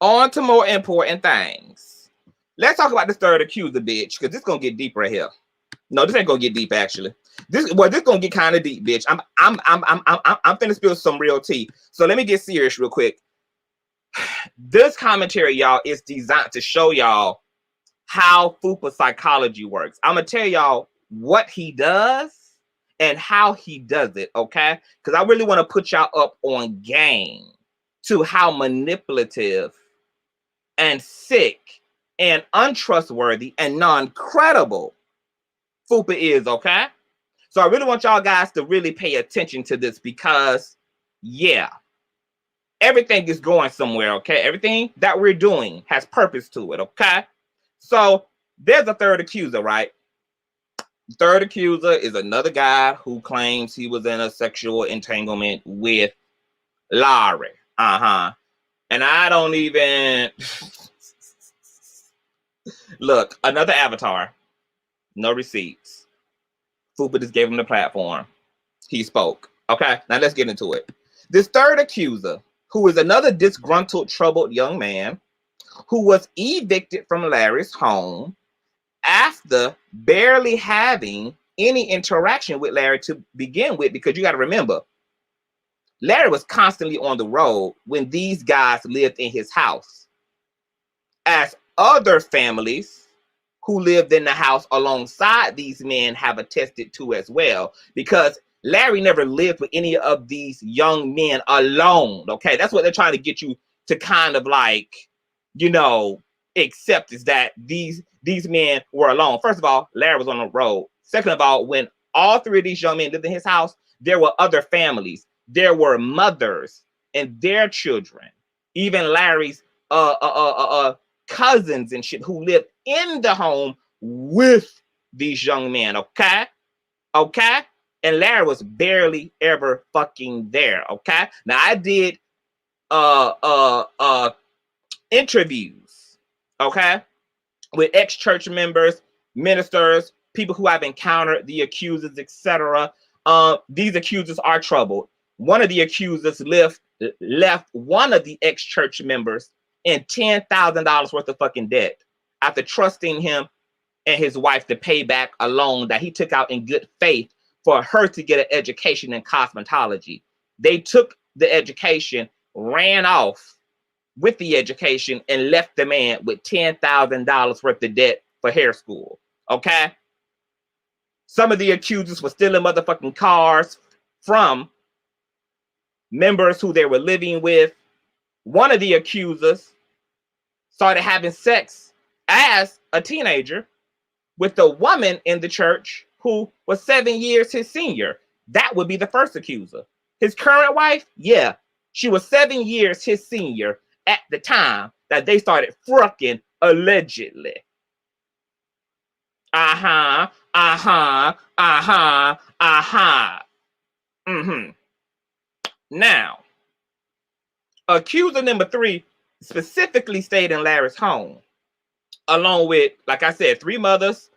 on to more important things. Let's talk about this third accuser, bitch, because this gonna get deep right here. No, this ain't gonna get deep actually. This gonna get kind of deep, bitch. I'm finna spill some real tea. So let me get serious real quick. This commentary, y'all, is designed to show y'all how Fupa psychology works. I'm gonna tell y'all what he does and how he does it, okay? Because I really want to put y'all up on game to how manipulative and sick and untrustworthy and non-credible Fupa is, okay? So I really want y'all guys to really pay attention to this because, yeah, everything is going somewhere, okay? Everything that we're doing has purpose to it, okay? So there's a third accuser, right? Third accuser is another guy who claims he was in a sexual entanglement with Larry. And I don't even... Look, another avatar. No receipts. Fupa just gave him the platform. He spoke. Okay, now let's get into it. This third accuser, who is another disgruntled, troubled young man, who was evicted from Larry's home after barely having any interaction with Larry to begin with, because you got to remember, Larry was constantly on the road when these guys lived in his house, as other families who lived in the house alongside these men have attested to as well, because Larry never lived with any of these young men alone. Okay, that's what they're trying to get you to kind of like, you know, accept, is that these men were alone. First of all, Larry was on the road. Second of all, when all three of these young men lived in his house, there were other families. There were mothers and their children, even Larry's cousins and shit who lived in the home with these young men, okay? Okay? And Larry was barely ever fucking there. Okay? Now I did interviews, okay, with ex-church members, ministers, people who have encountered the accusers, etc. These accusers are troubled. One of the accusers left one of the ex-church members in $10,000 worth of fucking debt after trusting him and his wife to pay back a loan that he took out in good faith for her to get an education in cosmetology. They took the education, ran off with the education, and left the man with $10,000 worth of debt for hair school. Okay? Some of the accusers were stealing motherfucking cars from members who they were living with. One of the accusers started having sex as a teenager with a woman in the church who was 7 years his senior. That would be the first accuser. His current wife, yeah, she was 7 years his senior at the time that they started fucking, allegedly. Now, accuser number 3 specifically stayed in Larry's home, along with, like I said, 3 mothers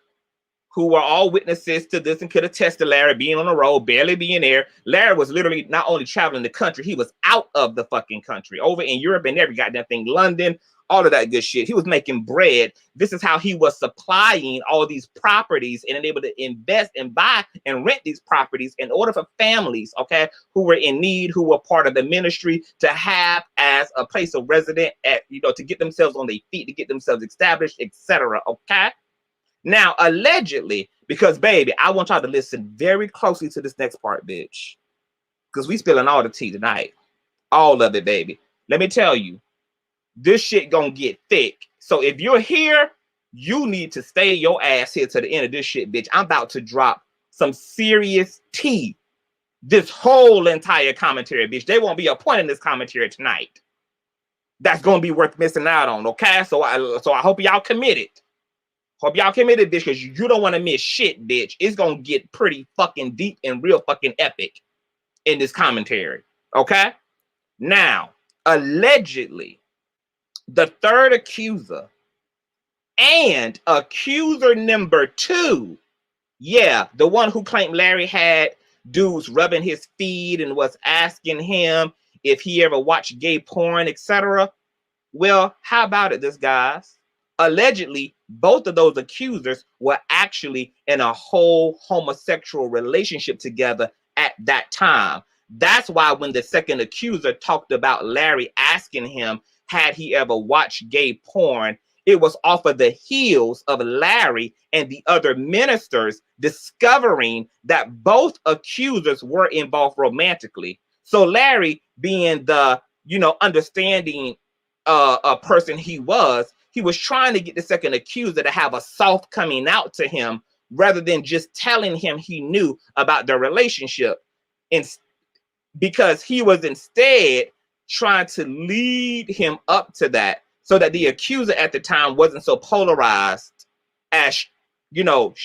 who were all witnesses to this and could attest to Larry being on the road, barely being there. Larry was literally not only traveling the country, he was out of the fucking country, over in Europe and every goddamn thing, London, all of that good shit. He was making bread. This is how he was supplying all these properties and able to invest and buy and rent these properties in order for families, okay, who were in need, who were part of the ministry, to have as a place of residence, at, you know, to get themselves on their feet, to get themselves established, etc. Okay. Now, allegedly, because baby, I want y'all to listen very closely to this next part, bitch, because we spilling all the tea tonight, all of it, baby. Let me tell you, this shit gonna get thick. So if you're here, you need to stay your ass here to the end of this shit, bitch. I'm about to drop some serious tea. This whole entire commentary, bitch. There won't be a point in this commentary tonight that's gonna be worth missing out on. Okay, so I hope y'all committed. Hope y'all committed, bitch, because you don't want to miss shit, bitch. It's gonna get pretty fucking deep and real fucking epic in this commentary. Okay, now allegedly, the third accuser and accuser number 2, yeah, the one who claimed Larry had dudes rubbing his feet and was asking him if he ever watched gay porn, etc. Well, how about it, this guys? Allegedly, both of those accusers were actually in a whole homosexual relationship together at that time. That's why when the second accuser talked about Larry asking him had he ever watched gay porn, it was off of the heels of Larry and the other ministers discovering that both accusers were involved romantically. So Larry, being the, you know, understanding a person he was trying to get the second accuser to have a soft coming out to him rather than just telling him he knew about their relationship. And because he was instead trying to lead him up to that, so that the accuser at the time wasn't so polarized as, you know,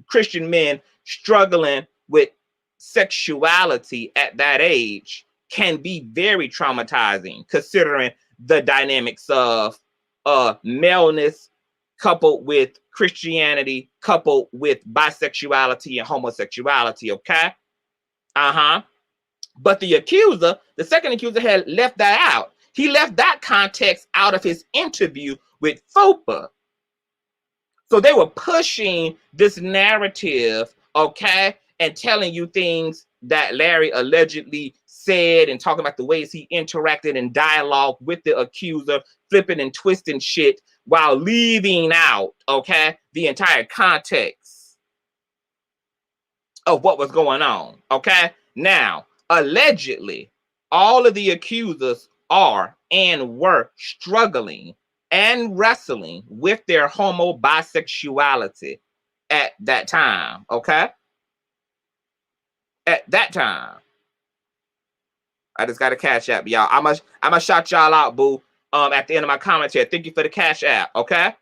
Christian men struggling with sexuality at that age can be very traumatizing, considering the dynamics of maleness coupled with Christianity, coupled with bisexuality and homosexuality. Okay. But the accuser, the second accuser, had left that out. He left that context out of his interview with FOPA. So they were pushing this narrative, okay, and telling you things that Larry allegedly said and talking about the ways he interacted in dialogue with the accuser, flipping and twisting shit while leaving out, okay, the entire context of what was going on, okay? Now, allegedly, all of the accusers are and were struggling and wrestling with their homo bisexuality at that time, okay? At that time. I just got a cash app, y'all. I'm gonna shout y'all out, boo, at the end of my commentary. Thank you for the cash app, okay?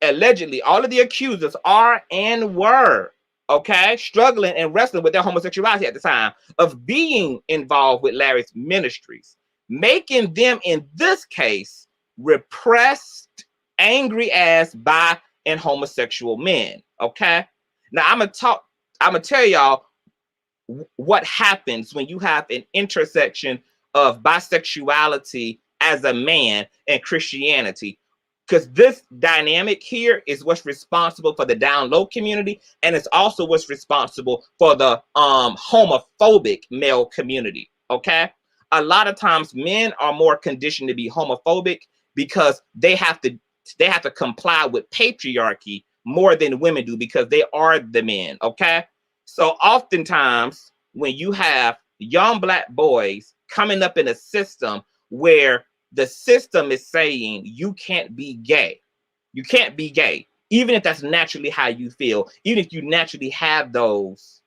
Allegedly, all of the accusers are and were okay, struggling and wrestling with their homosexuality at the time of being involved with Larry's ministries, making them, in this case, repressed, angry ass bi and homosexual men. Okay, now I'm gonna tell y'all what happens when you have an intersection of bisexuality as a man and Christianity. Because this dynamic here is what's responsible for the down low community, and it's also what's responsible for the homophobic male community. Okay, a lot of times men are more conditioned to be homophobic because they have to comply with patriarchy more than women do because they are the men. Okay, so oftentimes when you have young black boys coming up in a system where the system is saying you can't be gay. You can't be gay, even if that's naturally how you feel, even if you naturally have those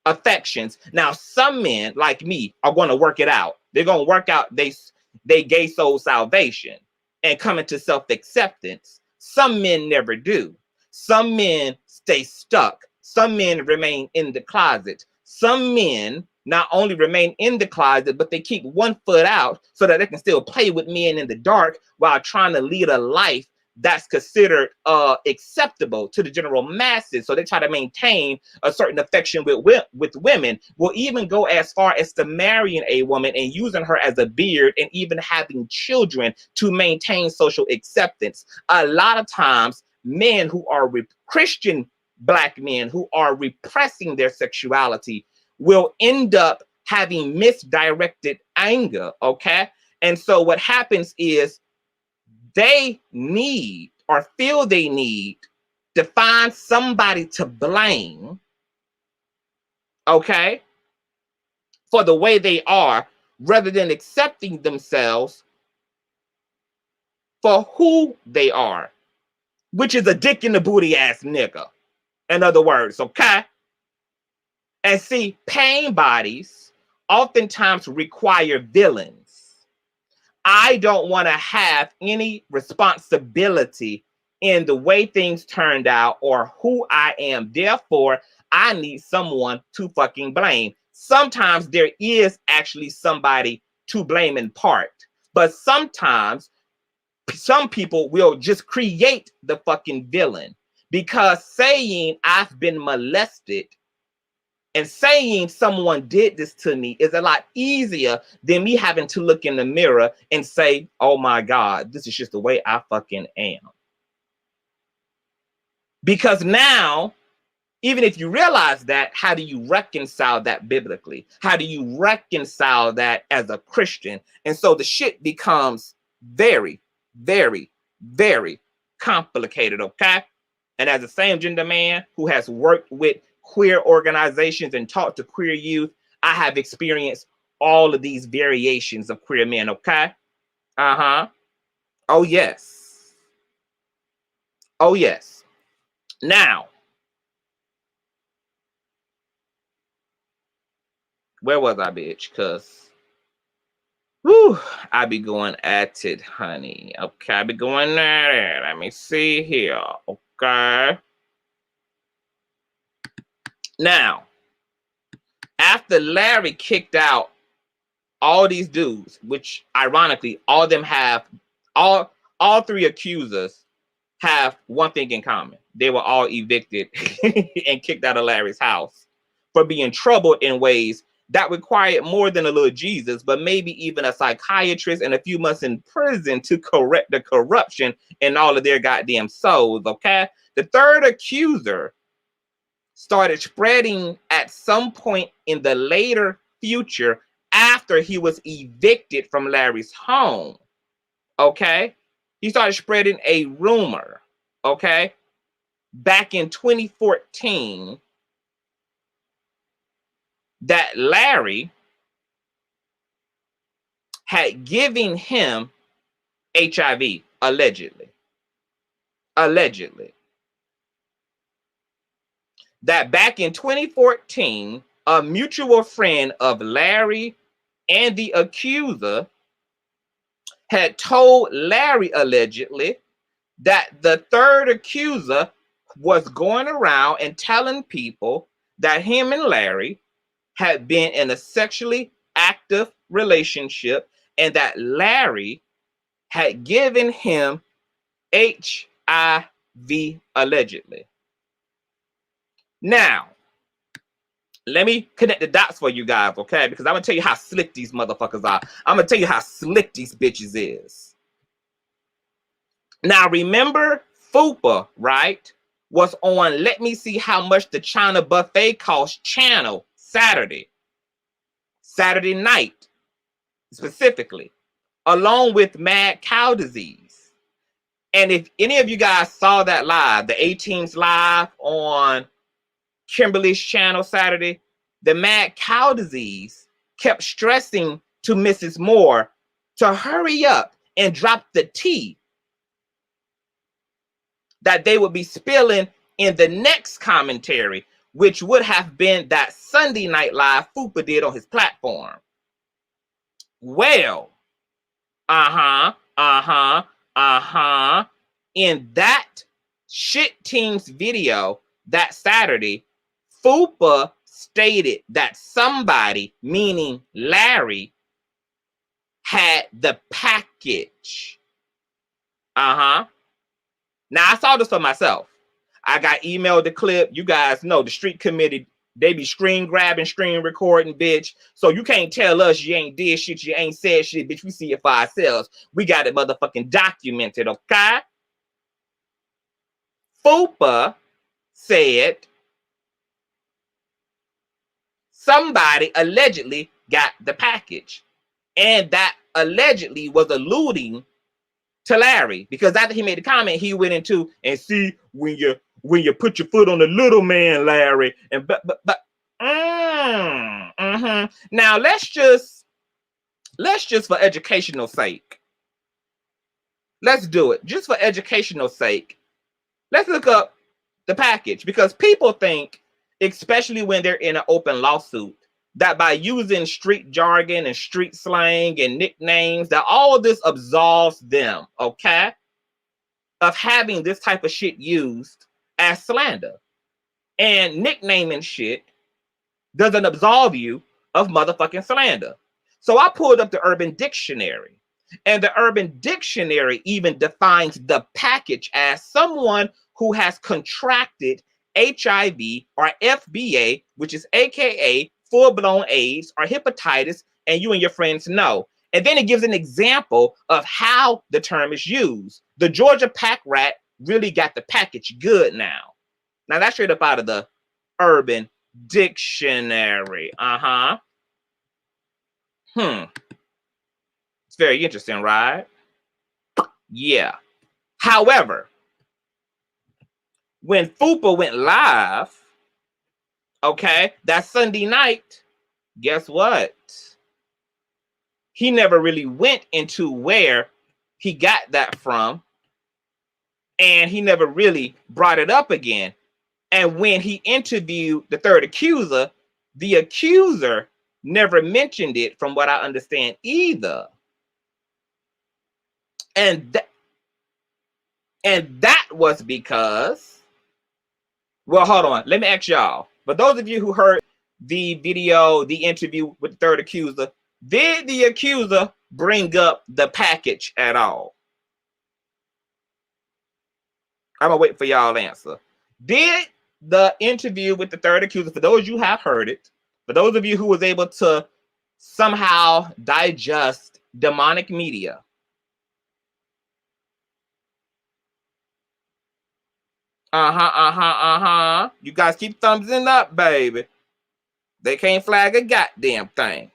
affections. Now, some men like me are going to work it out. They're going to work out they gay soul salvation and come into self-acceptance. Some men never do. Some men stay stuck. Some men remain in the closet. Some men not only remain in the closet, but they keep one foot out so that they can still play with men in the dark while trying to lead a life that's considered acceptable to the general masses. So they try to maintain a certain affection with women, will even go as far as to marrying a woman and using her as a beard and even having children to maintain social acceptance. A lot of times, men who are Christian black men who are repressing their sexuality will end up having misdirected anger, okay? And so what happens is they need or feel they need to find somebody to blame, okay, for the way they are, rather than accepting themselves for who they are, which is a dick in the booty ass nigga. In other words, okay? And see, pain bodies oftentimes require villains. I don't want to have any responsibility in the way things turned out or who I am. Therefore, I need someone to fucking blame. Sometimes there is actually somebody to blame in part, but sometimes some people will just create the fucking villain, because saying I've been molested and saying someone did this to me is a lot easier than me having to look in the mirror and say, oh my God, this is just the way I fucking am. Because now, even if you realize that, how do you reconcile that biblically? How do you reconcile that as a Christian? And so the shit becomes very, very, very complicated, okay? And as a same gender man who has worked with queer organizations and taught to queer youth, I have experienced all of these variations of queer men, okay? Uh-huh. Oh, yes. Oh, yes. Now, where was I, bitch? Because, whew, I be going at it, honey. Okay, I be going there. Let me see here, okay? Now, after Larry kicked out all these dudes, which ironically, all of them have, all three accusers have one thing in common. They were all evicted and kicked out of Larry's house for being troubled in ways that required more than a little Jesus, but maybe even a psychiatrist and a few months in prison to correct the corruption in all of their goddamn souls, okay? The third accuser started spreading at some point in the later future after he was evicted from Larry's home, okay? He started spreading a rumor, okay? Back in 2014, that Larry had given him HIV, allegedly. Allegedly. That back in 2014, a mutual friend of Larry and the accuser had told Larry, allegedly, that the third accuser was going around and telling people that him and Larry had been in a sexually active relationship and that Larry had given him HIV allegedly. Now, let me connect the dots for you guys, okay? Because I'm going to tell you how slick these motherfuckers are. I'm going to tell you how slick these bitches is. Now, remember Fupa, right? Was on Let Me See How Much the China Buffet Costs channel Saturday night, specifically, along with Mad Cow Disease. And if any of you guys saw that live, the A-Team's live on Kimberly's channel Saturday, the Mad Cow Disease kept stressing to Mrs. Moore to hurry up and drop the tea that they would be spilling in the next commentary, which would have been that Sunday Night Live Fupa did on his platform. Well, in that shit team's video that Saturday, Fupa stated that somebody, meaning Larry, had the package. Now, I saw this for myself. I got emailed the clip. You guys know the street committee, they be screen grabbing, screen recording, bitch. So you can't tell us you ain't did shit, you ain't said shit, bitch. We see it for ourselves. We got it motherfucking documented, okay? Fupa said somebody allegedly got the package. And that allegedly was alluding to Larry, because after he made the comment, he went into and see when you put your foot on the little man, Larry, and now let's just for educational sake, let's do it just for educational sake. Let's look up the package, because people think, especially when they're in an open lawsuit, that by using street jargon and street slang and nicknames, that all of this absolves them, okay, of having this type of shit used as slander. And nicknaming shit doesn't absolve you of motherfucking slander. So I pulled up the Urban Dictionary, and the Urban Dictionary even defines the package as someone who has contracted HIV or FBA, which is AKA full-blown AIDS or hepatitis, and you and your friends know. And then it gives an example of how the term is used. The Georgia pack rat really got the package good now. Now that's straight up out of the Urban Dictionary. It's very interesting, right? Yeah. However, when Fupa went live, okay, that Sunday night, guess what? He never really went into where he got that from, and he never really brought it up again. And when he interviewed the third accuser, the accuser never mentioned it, from what I understand, either. And that was because, well, hold on, let me ask y'all. For those of you who heard the video, the interview with the third accuser, did the accuser bring up the package at all? I'm gonna wait for y'all to answer. Did the interview with the third accuser, for those of you who have heard it, for those of you who was able to somehow digest demonic media, you guys keep thumbsing up, baby. They can't flag a goddamn thing.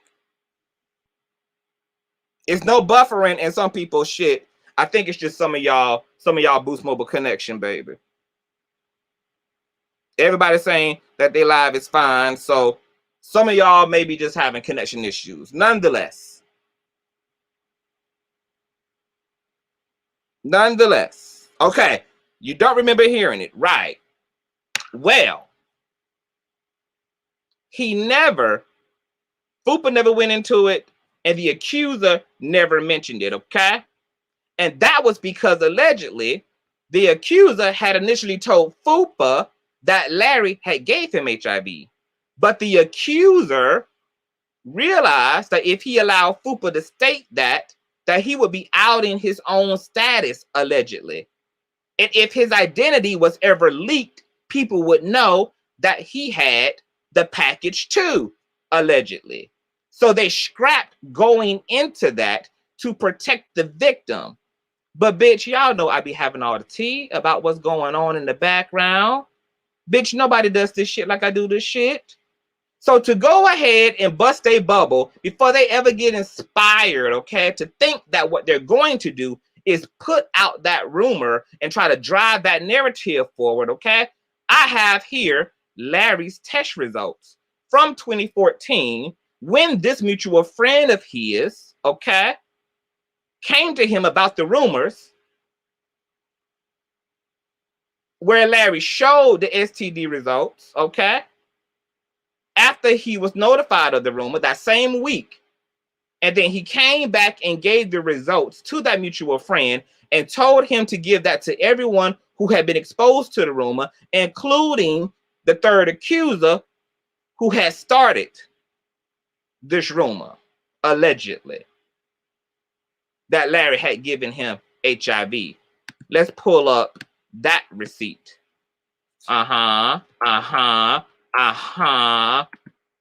It's no buffering in some people's shit. I think it's just some of y'all Boost Mobile connection, baby. Everybody's saying that they live is fine, so some of y'all may be just having connection issues. Nonetheless, okay, you don't remember hearing it, right? Well, Fupa never went into it, and the accuser never mentioned it, okay? And that was because allegedly the accuser had initially told Fupa that Larry had gave him HIV. But the accuser realized that if he allowed Fupa to state that he would be outing his own status, allegedly. And if his identity was ever leaked, people would know that he had the package too, allegedly. So they scrapped going into that to protect the victim. But bitch, y'all know I be having all the tea about what's going on in the background. Bitch, nobody does this shit like I do this shit. So to go ahead and bust a bubble before they ever get inspired, okay, to think that what they're going to do is put out that rumor and try to drive that narrative forward, okay? I have here Larry's test results from 2014 when this mutual friend of his, okay, came to him about the rumors, where Larry showed the STD results, okay, after he was notified of the rumor that same week. And then he came back and gave the results to that mutual friend and told him to give that to everyone who had been exposed to the rumor, including the third accuser who had started this rumor, allegedly, that Larry had given him HIV. Let's pull up that receipt.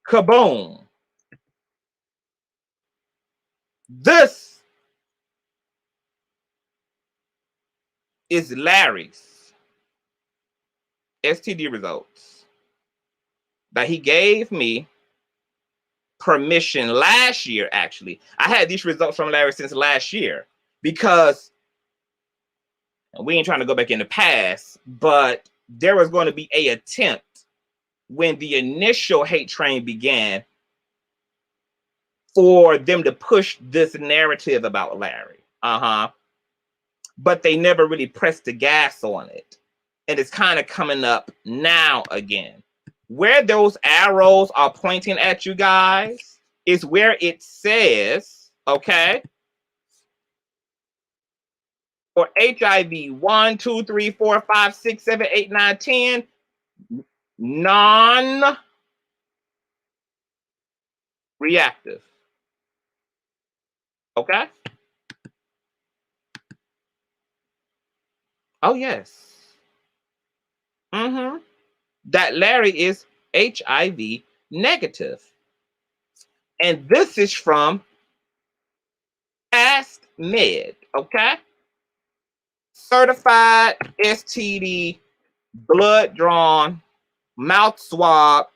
Kaboom. This is Larry's STD results that he gave me permission last year, actually. I had these results from Larry since last year because we ain't trying to go back in the past, but there was going to be an attempt when the initial hate train began for them to push this narrative about Larry. But they never really pressed the gas on it. And it's kind of coming up now again. Where those arrows are pointing at, you guys, is where it says, okay, for HIV 1, 2, 3, 4, 5, 6, 7, 8, 9, 10, non-reactive. Okay? Oh, yes. That Larry is HIV negative. And this is from Past Med, okay? Certified STD, blood drawn, mouth swab,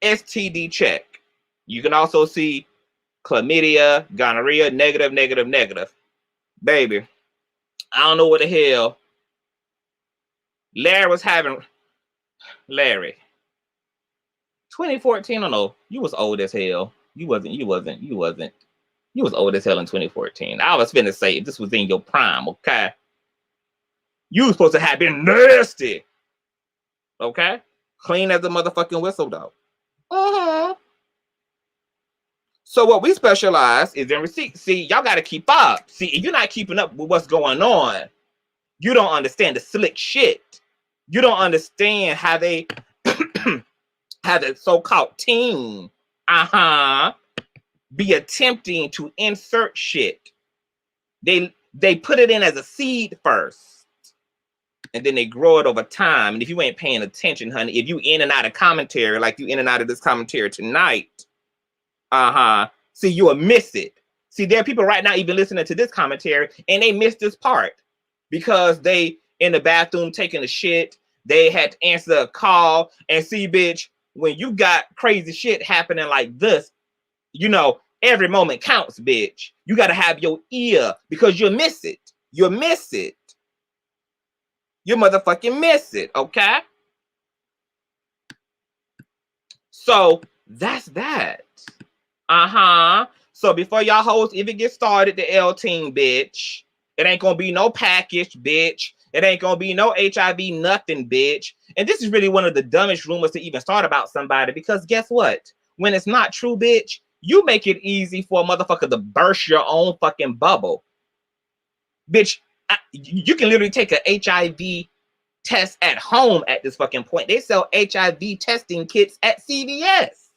STD check. You can also see chlamydia, gonorrhea, negative, negative, negative. Baby, I don't know what the hell Larry was having. Larry, 2014, I don't know. You was old as hell. You was old as hell in 2014. I was finna say this was in your prime, okay? You was supposed to have been nasty. Okay? Clean as a motherfucking whistle, though. So what we specialize is in receipts. See, y'all got to keep up. See, if you're not keeping up with what's going on, you don't understand the slick shit. You don't understand how they have the so-called team be attempting to insert shit. They put it in as a seed first, and then they grow it over time. And if you ain't paying attention, honey, if you in and out of commentary, like you in and out of this commentary tonight, see, you'll miss it. See, there are people right now even listening to this commentary, and they missed this part because they in the bathroom taking a shit. They had to answer a call. And see, bitch, when you got crazy shit happening like this, you know, every moment counts, bitch. You got to have your ear because you'll miss it. You'll miss it. You motherfucking miss it, okay? So that's that. So before y'all hoes even get started, the L team, bitch, it ain't gonna be no package, bitch. It ain't gonna be no HIV nothing, bitch. And this is really one of the dumbest rumors to even start about somebody, because guess what? When it's not true, bitch, you make it easy for a motherfucker to burst your own fucking bubble. Bitch, you can literally take a HIV test at home at this fucking point. They sell HIV testing kits at CVS.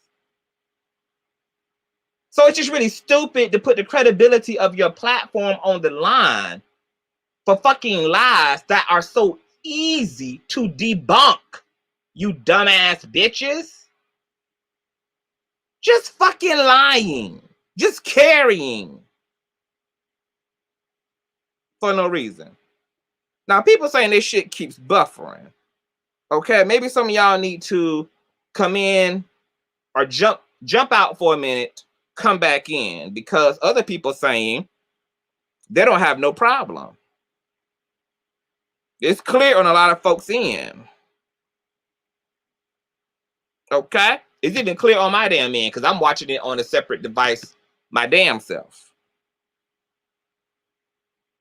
So it's just really stupid to put the credibility of your platform on the line for fucking lies that are so easy to debunk, you dumbass bitches. Just fucking lying. Just carrying. For no reason. Now, people saying this shit keeps buffering. Okay, maybe some of y'all need to come in or jump out for a minute, come back in, because other people saying they don't have no problem. It's clear on a lot of folks end. Okay? It's even clear on my damn end because I'm watching it on a separate device, my damn self.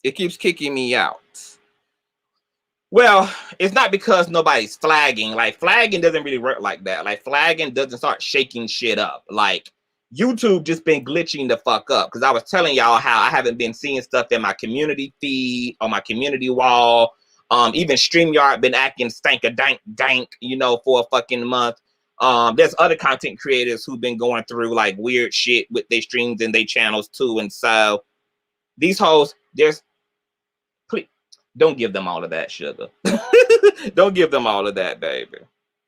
It keeps kicking me out. Well, it's not because nobody's flagging. Like, flagging doesn't really work like that. Like, flagging doesn't start shaking shit up. Like, YouTube just been glitching the fuck up. Because I was telling y'all how I haven't been seeing stuff in my community feed, on my community wall. Even StreamYard been acting stank-a-dank, you know, for a fucking month. There's other content creators who've been going through, like, weird shit with their streams and their channels, too. And so, these hoes, please, don't give them all of that, sugar. Don't give them all of that, baby.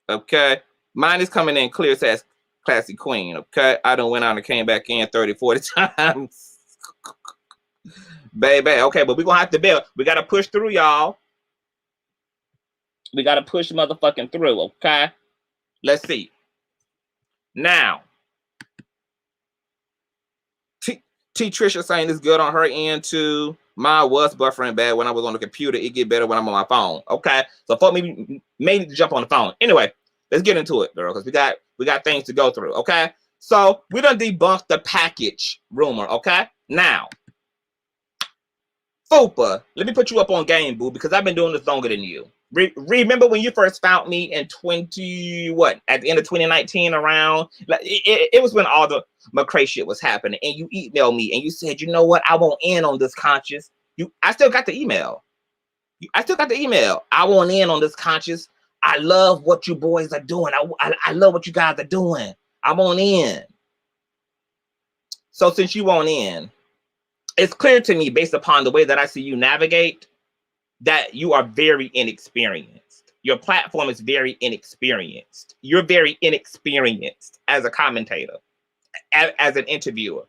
Okay? Mine is coming in clear, says Classy Queen. Okay? I done went out and came back in 30, 40 times. Baby. Okay, but we're going to have to build. We got to push through, y'all. We got to push motherfucking through, okay? Let's see. Now, T Trisha saying it's good on her end, too. Mine was buffering bad when I was on the computer. It get better when I'm on my phone. Okay, so for me, may need to jump on the phone. Anyway, let's get into it, girl, because we got things to go through. Okay, so we done debunked the package rumor. Okay, now, Fupa, let me put you up on game, boo, because I've been doing this longer than you. Remember when you first found me in at the end of 2019 around? Like, it was when all the McCray shit was happening, and you emailed me and you said, you know what, I won't in on this Conscious. I still got the email. I want in on this Conscious. I love what you boys are doing. I love what you guys are doing. I want in. So since you want in, it's clear to me based upon the way that I see you navigate that you are very inexperienced. Your platform is very inexperienced. You're very inexperienced as a commentator, as an interviewer.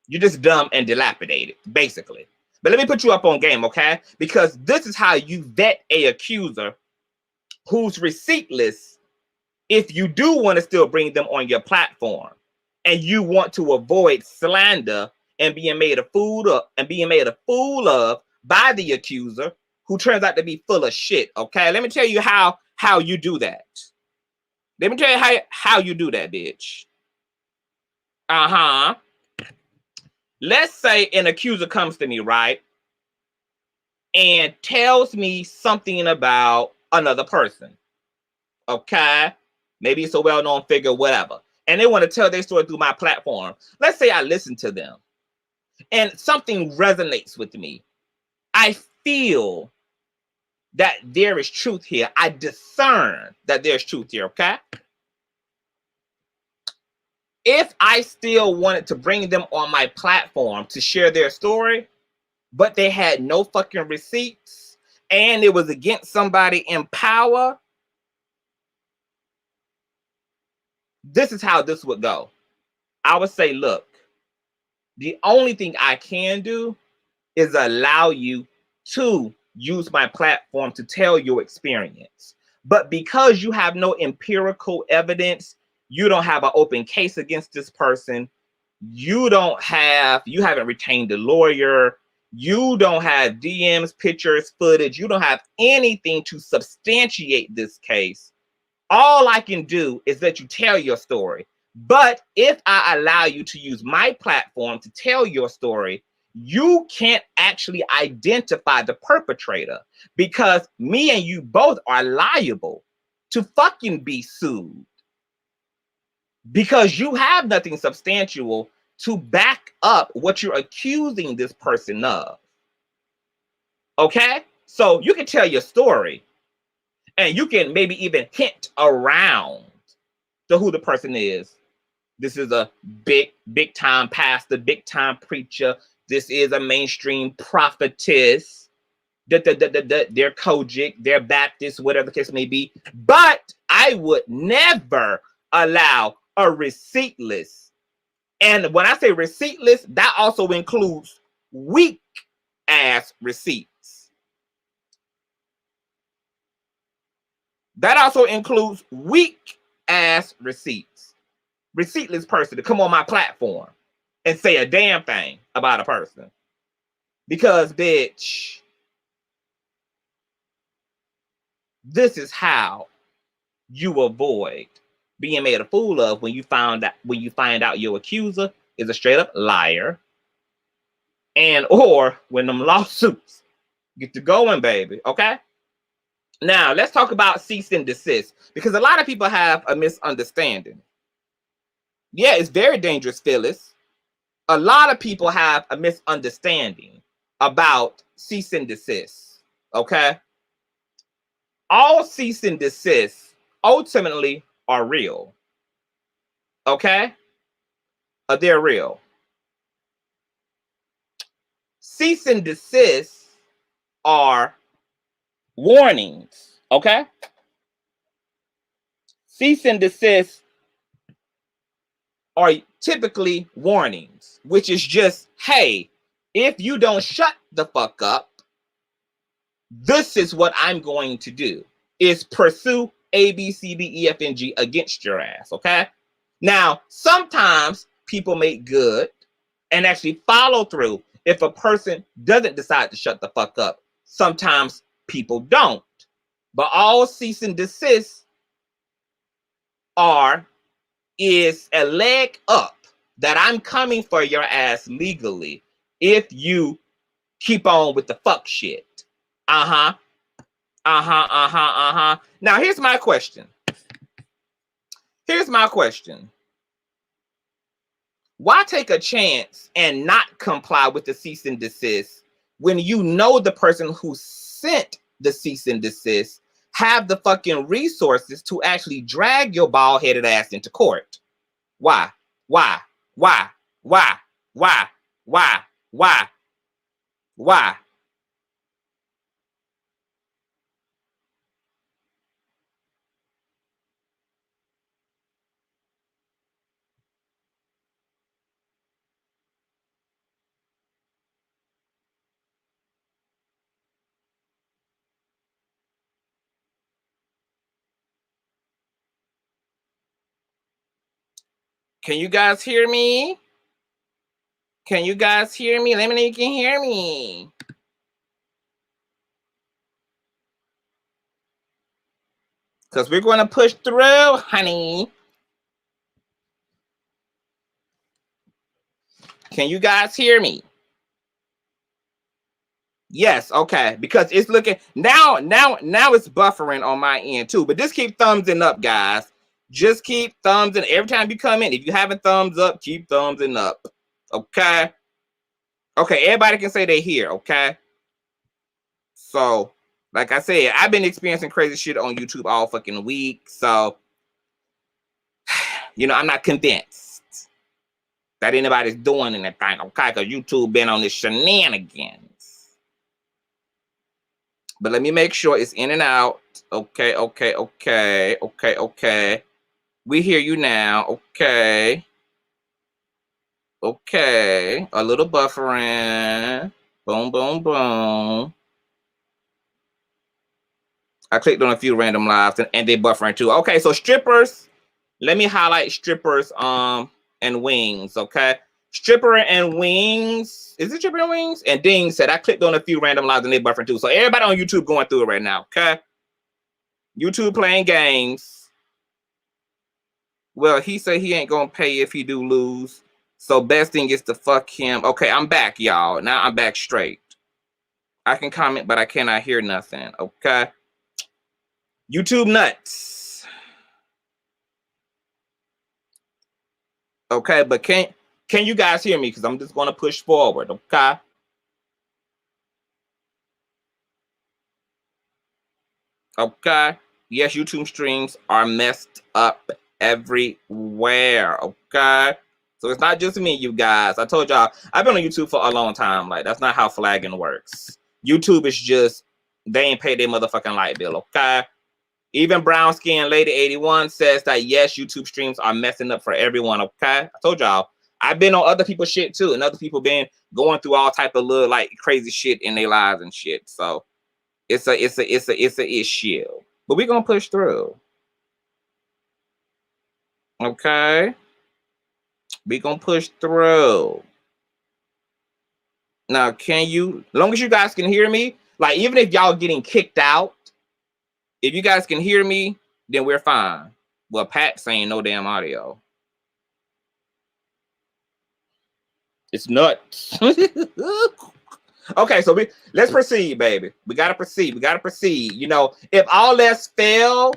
You're just dumb and dilapidated, basically. But let me put you up on game, okay? Because this is how you vet a accuser who's receiptless if you do want to still bring them on your platform and you want to avoid slander and being made a fool of by the accuser who turns out to be full of shit, okay? Let me tell you how you do that. Let me tell you how you do that, bitch. Let's say an accuser comes to me, right? And tells me something about another person, okay? Maybe it's a well-known figure, whatever. And they want to tell their story through my platform. Let's say I listen to them and something resonates with me. I feel that there is truth here. I discern that there's truth here, okay? If I still wanted to bring them on my platform to share their story, but they had no fucking receipts and it was against somebody in power, this is how this would go. I would say, look, the only thing I can do is allow you to use my platform to tell your experience. But because you have no empirical evidence, you don't have an open case against this person, you haven't retained a lawyer, you don't have DMs, pictures, footage, you don't have anything to substantiate this case. All I can do is let you tell your story. But if I allow you to use my platform to tell your story, you can't actually identify the perpetrator because me and you both are liable to fucking be sued because you have nothing substantial to back up what you're accusing this person of. Okay? So you can tell your story, And you can maybe even hint around to who the person is. This is a big time pastor, big time preacher. This is a mainstream prophetess. They're Kojic, they're Baptist, whatever the case may be. But I would never allow a receiptless. And when I say receiptless, that also includes weak ass receipts. That also includes weak ass receipts. Receiptless person to come on my platform and say a damn thing about a person. Because, bitch, this is how you avoid being made a fool of when you find out your accuser is a straight up liar, and or when them lawsuits get to going, baby. Okay. Now let's talk about cease and desist, because a lot of people have a misunderstanding. Yeah, it's very dangerous, Phyllis. A lot of people have a misunderstanding about cease and desist. Okay. All cease and desist ultimately are real. Okay? They're real. Cease and desist are warnings. Okay? Cease and desist are typically warnings, which is just, hey, if you don't shut the fuck up, this is what I'm going to do, is pursue A, B, C, D, E, F, and G against your ass. Okay? Now, sometimes people make good and actually follow through if a person doesn't decide to shut the fuck up. Sometimes people don't. But all cease and desist is a leg up that I'm coming for your ass legally if you keep on with the fuck shit. Now, here's my question. Why take a chance and not comply with the cease and desist when you know the person who sent the cease and desist have the fucking resources to actually drag your bald-headed ass into court? Why? Can you guys hear me? Let me know you can hear me. Because we're going to push through, honey. Can you guys hear me? Yes, okay. Because it's looking now it's buffering on my end too. But just keep thumbsing up, guys. Just keep thumbsing every time you come in. If you haven't thumbs up, keep thumbsing up. Okay. Okay, everybody can say they here, okay? So, like I said, I've been experiencing crazy shit on YouTube all fucking week. So, you know, I'm not convinced that anybody's doing anything, okay? Because YouTube been on this shenanigans. But let me make sure it's in and out. Okay. We hear you now. Okay. A little buffering. Boom. I clicked on a few random lives and they buffering too. Okay, so strippers. Let me highlight strippers and wings, okay? Stripper and wings. Is it stripper and wings? And Ding said I clicked on a few random lives and they buffering too. So everybody on YouTube going through it right now, okay? YouTube playing games. Well, he said he ain't gonna pay if he do lose. So best thing is to fuck him. Okay, I'm back, y'all. Now I'm back straight. I can comment, but I cannot hear nothing, okay? YouTube nuts. Okay, but can you guys hear me? Because I'm just going to push forward, okay? Okay. Yes, YouTube streams are messed up everywhere. Okay. So it's not just me, you guys. I told y'all, I've been on YouTube for a long time. Like, that's not how flagging works. YouTube is just, they ain't paid their motherfucking light bill. Okay. Even brown skin lady 81 says that yes, YouTube streams are messing up for everyone. Okay. I told y'all, I've been on other people's shit too, and other people been going through all type of little like crazy shit in their lives and shit. So it's a issue. But we're gonna push through. Okay. We're gonna push through. Now, can you, as long as you guys can hear me, like even if y'all getting kicked out, if you guys can hear me, then we're fine. Well, Pat's saying no damn audio. It's nuts. Okay, so let's proceed, baby. We gotta proceed. We gotta proceed. You know, if all else fail,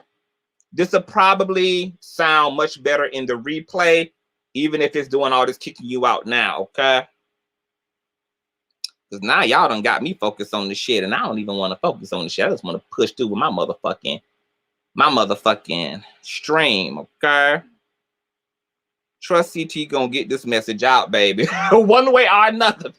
this will probably sound much better in the replay, even if it's doing all this kicking you out now, okay? Because now y'all done got me focused on the shit, and I don't even want to focus on the shit. I just want to push through with my motherfucking stream, okay? Trust CT gonna get this message out, baby. One way or another.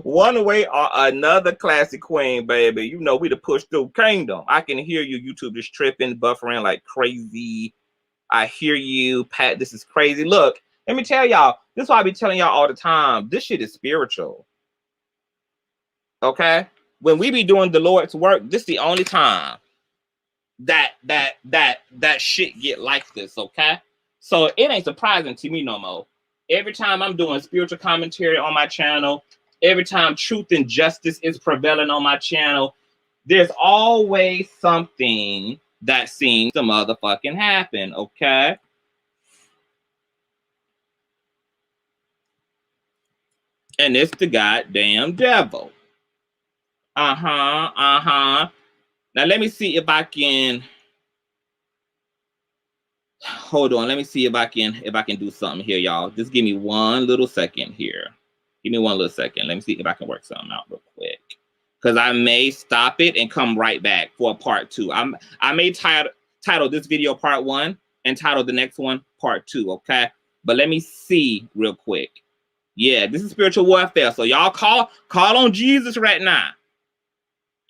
One way or another, classic queen, baby. You know we the push through kingdom. I can hear you. YouTube is tripping, buffering like crazy. I hear you, Pat. This is crazy. Look, let me tell y'all. This is why I be telling y'all all the time. This shit is spiritual. Okay? When we be doing the Lord's work, this is the only time that shit get like this, okay? So it ain't surprising to me no more. Every time I'm doing spiritual commentary on my channel, every time truth and justice is prevailing on my channel, there's always something that seems to motherfucking happen, okay? And it's the goddamn devil. Uh-huh. Now let me see if I can hold on. Let me see if I can do something here, y'all. Just give me one little second here. Give me one little second. Let me see if I can work something out real quick. Because I may stop it and come right back for part 2. I may title this video part 1 and title the next one part 2, okay? But let me see real quick. Yeah, this is spiritual warfare. So y'all call on Jesus right now.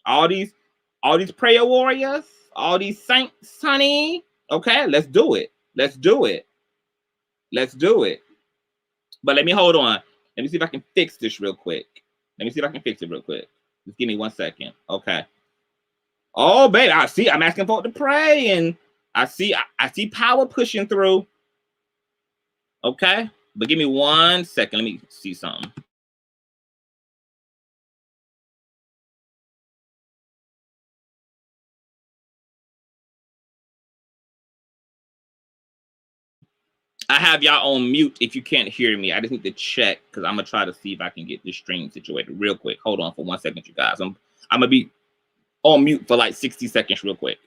All these prayer warriors, all these saints, honey. Okay, let's do it. Let's do it. Let's do it. But let me hold on. Let me see if I can fix this real quick. Let me see if I can fix it real quick. Just give me 1 second. Okay. Oh, baby, I see. I'm asking for it to pray, and I see power pushing through. Okay, but give me 1 second. Let me see something. I have y'all on mute if you can't hear me. I just need to check because I'm gonna try to see if I can get this stream situated real quick. Hold on for 1 second, you guys. I'm gonna be on mute for like 60 seconds real quick.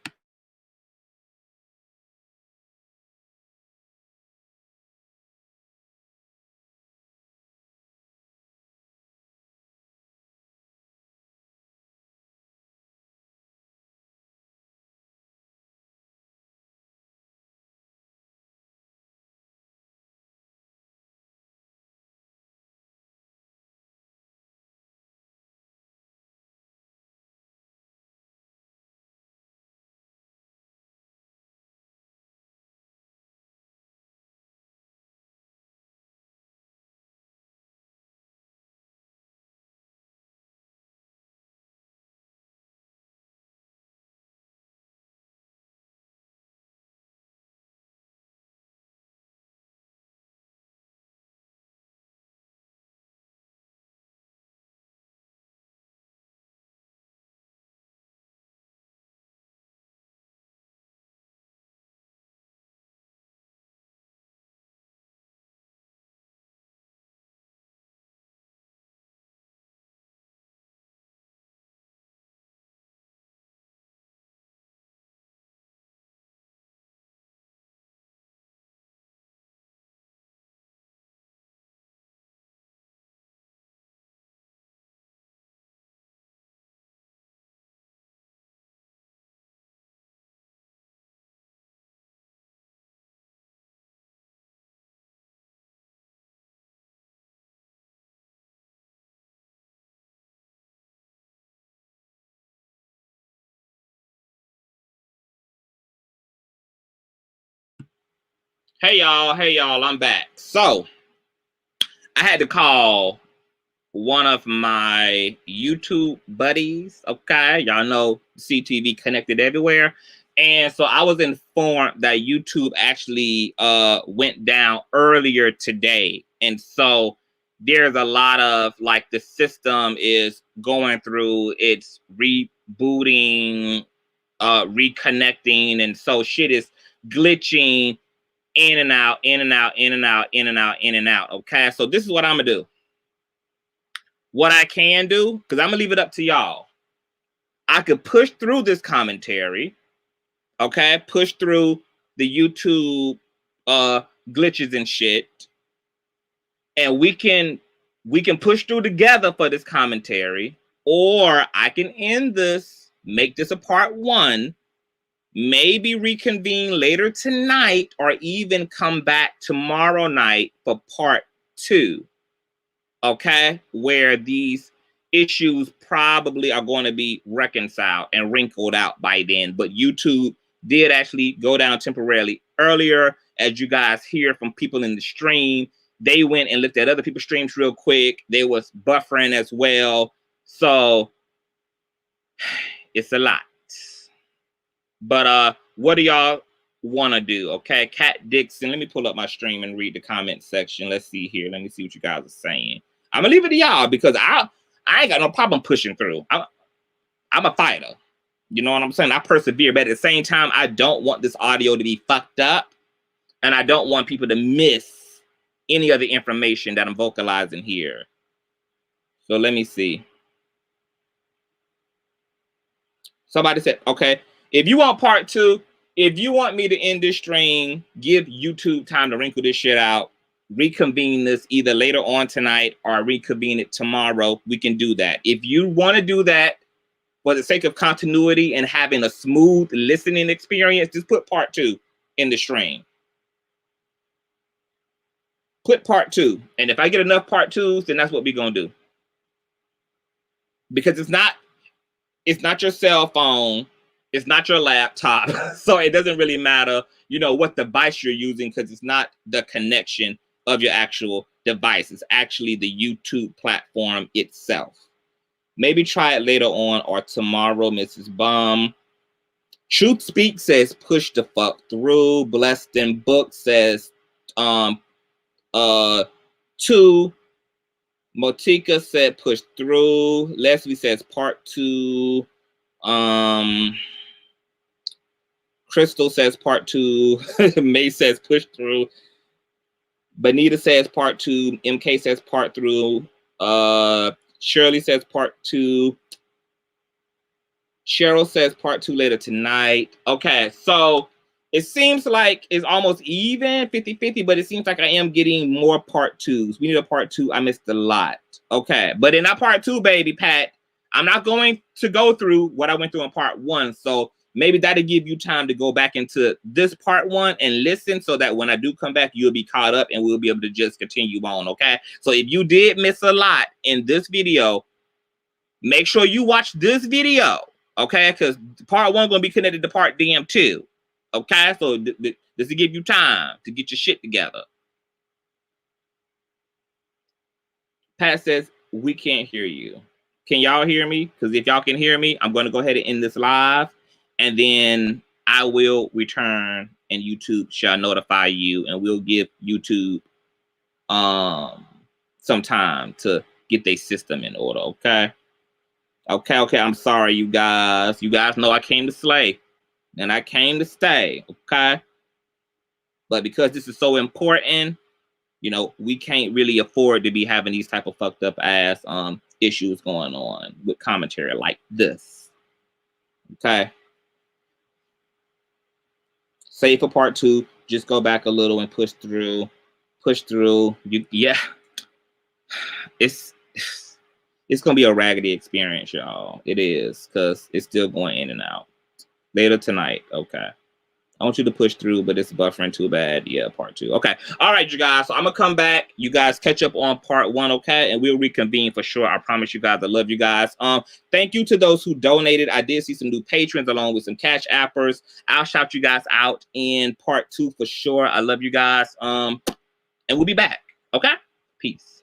Hey y'all, I'm back. So I had to call one of my YouTube buddies. Okay, y'all know CTV connected everywhere. And so I was informed that YouTube actually went down earlier today. And so there's a lot of like the system is going through its rebooting, reconnecting, and so shit is glitching in and out, in and out, in and out, in and out, in and out. Okay, so this is what I'm gonna do. What I can do, because I'm gonna leave it up to y'all. I could push through this commentary, okay, push through the YouTube glitches and shit, and we can push through together for this commentary, or I can end this, make this a part 1, maybe reconvene later tonight, or even come back tomorrow night for part 2. Okay, where these issues probably are going to be reconciled and wrinkled out by then. But YouTube did actually go down temporarily earlier. As you guys hear from people in the stream, they went and looked at other people's streams real quick. They was buffering as well. So it's a lot. But what do y'all want to do? Okay, Kat Dixon, let me pull up my stream and read the comment section. Let's see here. Let me see what you guys are saying. I'm gonna leave it to y'all because I ain't got no problem pushing through. I'm a fighter. You know what I'm saying? I persevere, but at the same time, I don't want this audio to be fucked up, and I don't want people to miss any of the information that I'm vocalizing here. So let me see. Somebody said, okay, if you want part 2, if you want me to end this stream, give YouTube time to wrinkle this shit out, reconvene this either later on tonight or reconvene it tomorrow, we can do that. If you want to do that for the sake of continuity and having a smooth listening experience, just put part 2 in the stream. Put part 2. And if I get enough part 2s, then that's what we're going to do. Because it's not your cell phone. It's not your laptop. So it doesn't really matter, you know, what device you're using, because it's not the connection of your actual device. It's actually the YouTube platform itself. Maybe try it later on or tomorrow, Mrs. Bum. Truth Speak says push the fuck through. Blessed in Book says 2. Motika said push through. Leslie says part 2. Crystal says part 2. May says push through. Benita says part 2. MK says part through. Shirley says part 2. Cheryl says part 2 later tonight. Okay, so it seems like it's almost even 50-50, but it seems like I am getting more part 2s. We need a part 2. I missed a lot. Okay, but in that part 2, baby Pat, I'm not going to go through what I went through in part 1. So maybe that'll give you time to go back into this part 1 and listen, so that when I do come back, you'll be caught up and we'll be able to just continue on, okay? So if you did miss a lot in this video, make sure you watch this video, okay? Because part 1 going to be connected to part damn 2, okay? So this will give you time to get your shit together. Pat says, we can't hear you. Can y'all hear me? Because if y'all can hear me, I'm going to go ahead and end this live. And then I will return and YouTube shall notify you, and we'll give YouTube some time to get their system in order, okay? Okay, I'm sorry, you guys. You guys know I came to slay, and I came to stay, okay? But because this is so important, you know, we can't really afford to be having these type of fucked up ass issues going on with commentary like this, okay? Save for part 2. Just go back a little and push through. Yeah, it's gonna be a raggedy experience, y'all. It is, because it's still going in and out. Later tonight, okay. I want you to push through, but it's buffering too bad. Yeah, part 2. Okay. All right, you guys. So I'm going to come back. You guys catch up on part 1, okay? And we'll reconvene for sure. I promise you guys. I love you guys. Thank you to those who donated. I did see some new patrons along with some cash appers. I'll shout you guys out in part 2 for sure. I love you guys. And we'll be back. Okay? Peace.